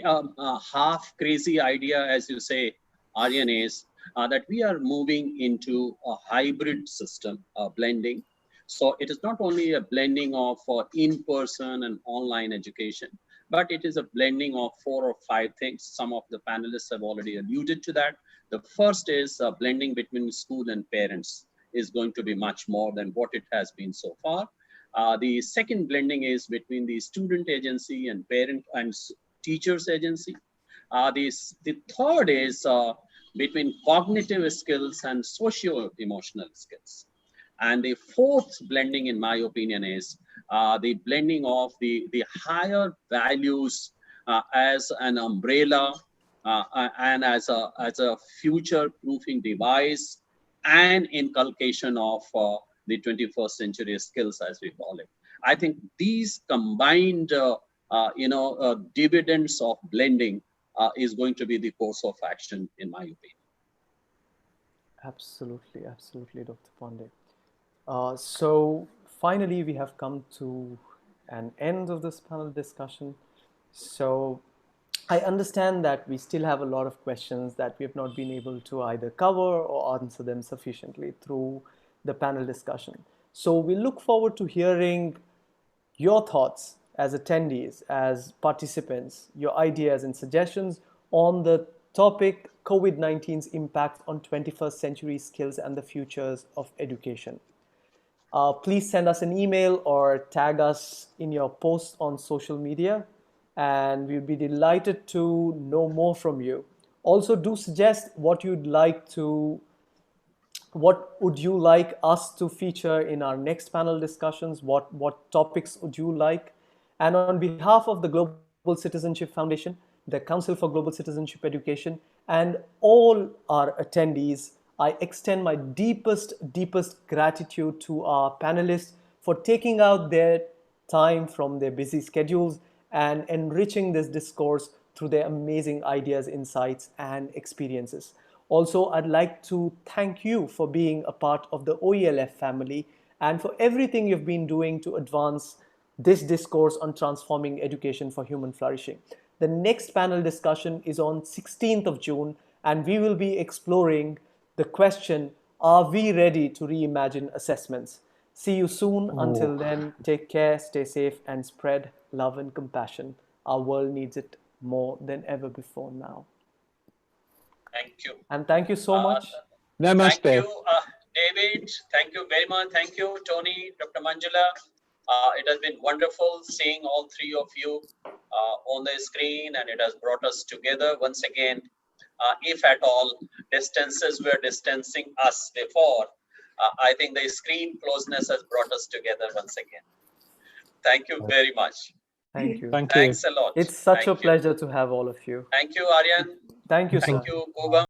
half crazy idea, as you say, Aaryan, is that we are moving into a hybrid system, blending. So it is not only a blending of in-person and online education, but it is a blending of 4 or 5 things. Some of the panelists have already alluded to that. The first is blending between school and parents is going to be much more than what it has been so far. The second blending is between the student agency and parent and teachers agency. The third is between cognitive skills and socio-emotional skills. And the fourth blending, in my opinion, is the blending of the higher values as an umbrella and as a future-proofing device, and inculcation of the 21st century skills, as we call it. I think these combined, dividends of blending is going to be the course of action, in my opinion. Absolutely, absolutely, Dr. Pandey. So finally, we have come to an end of this panel discussion. So I understand that we still have a lot of questions that we have not been able to either cover or answer them sufficiently through the panel discussion. So we look forward to hearing your thoughts as attendees, as participants, your ideas and suggestions on the topic COVID-19's impact on 21st century skills and the futures of education. Please send us an email or tag us in your posts on social media, and we'd be delighted to know more from you. Also, do suggest what would you like us to feature in our next panel discussions? What topics would you like? And on behalf of the Global Citizenship Foundation, the Council for Global Citizenship Education, and all our attendees, I extend my deepest gratitude to our panelists for taking out their time from their busy schedules and enriching this discourse through their amazing ideas, insights, and experiences. Also, I'd like to thank you for being a part of the OELF family and for everything you've been doing to advance this discourse on transforming education for human flourishing. The next panel discussion is on 16th of June, and we will be exploring the question, are we ready to reimagine assessments? See you soon. Until then, take care, stay safe, and spread love and compassion. Our world needs it more than ever before now. Thank you. And thank you so much. Namaste. Thank you, David. Thank you very much. Thank you, Tony, Dr. Manjula. It has been wonderful seeing all three of you on the screen, and it has brought us together once again. If at all distances were distancing us before, I think the screen closeness has brought us together once again. Thank you very much. Thank you. Thank you. Thanks a lot. It's such Thank a pleasure to have all of you. Thank you, Aaryan. Thank you, sir. Thank you, Kogam.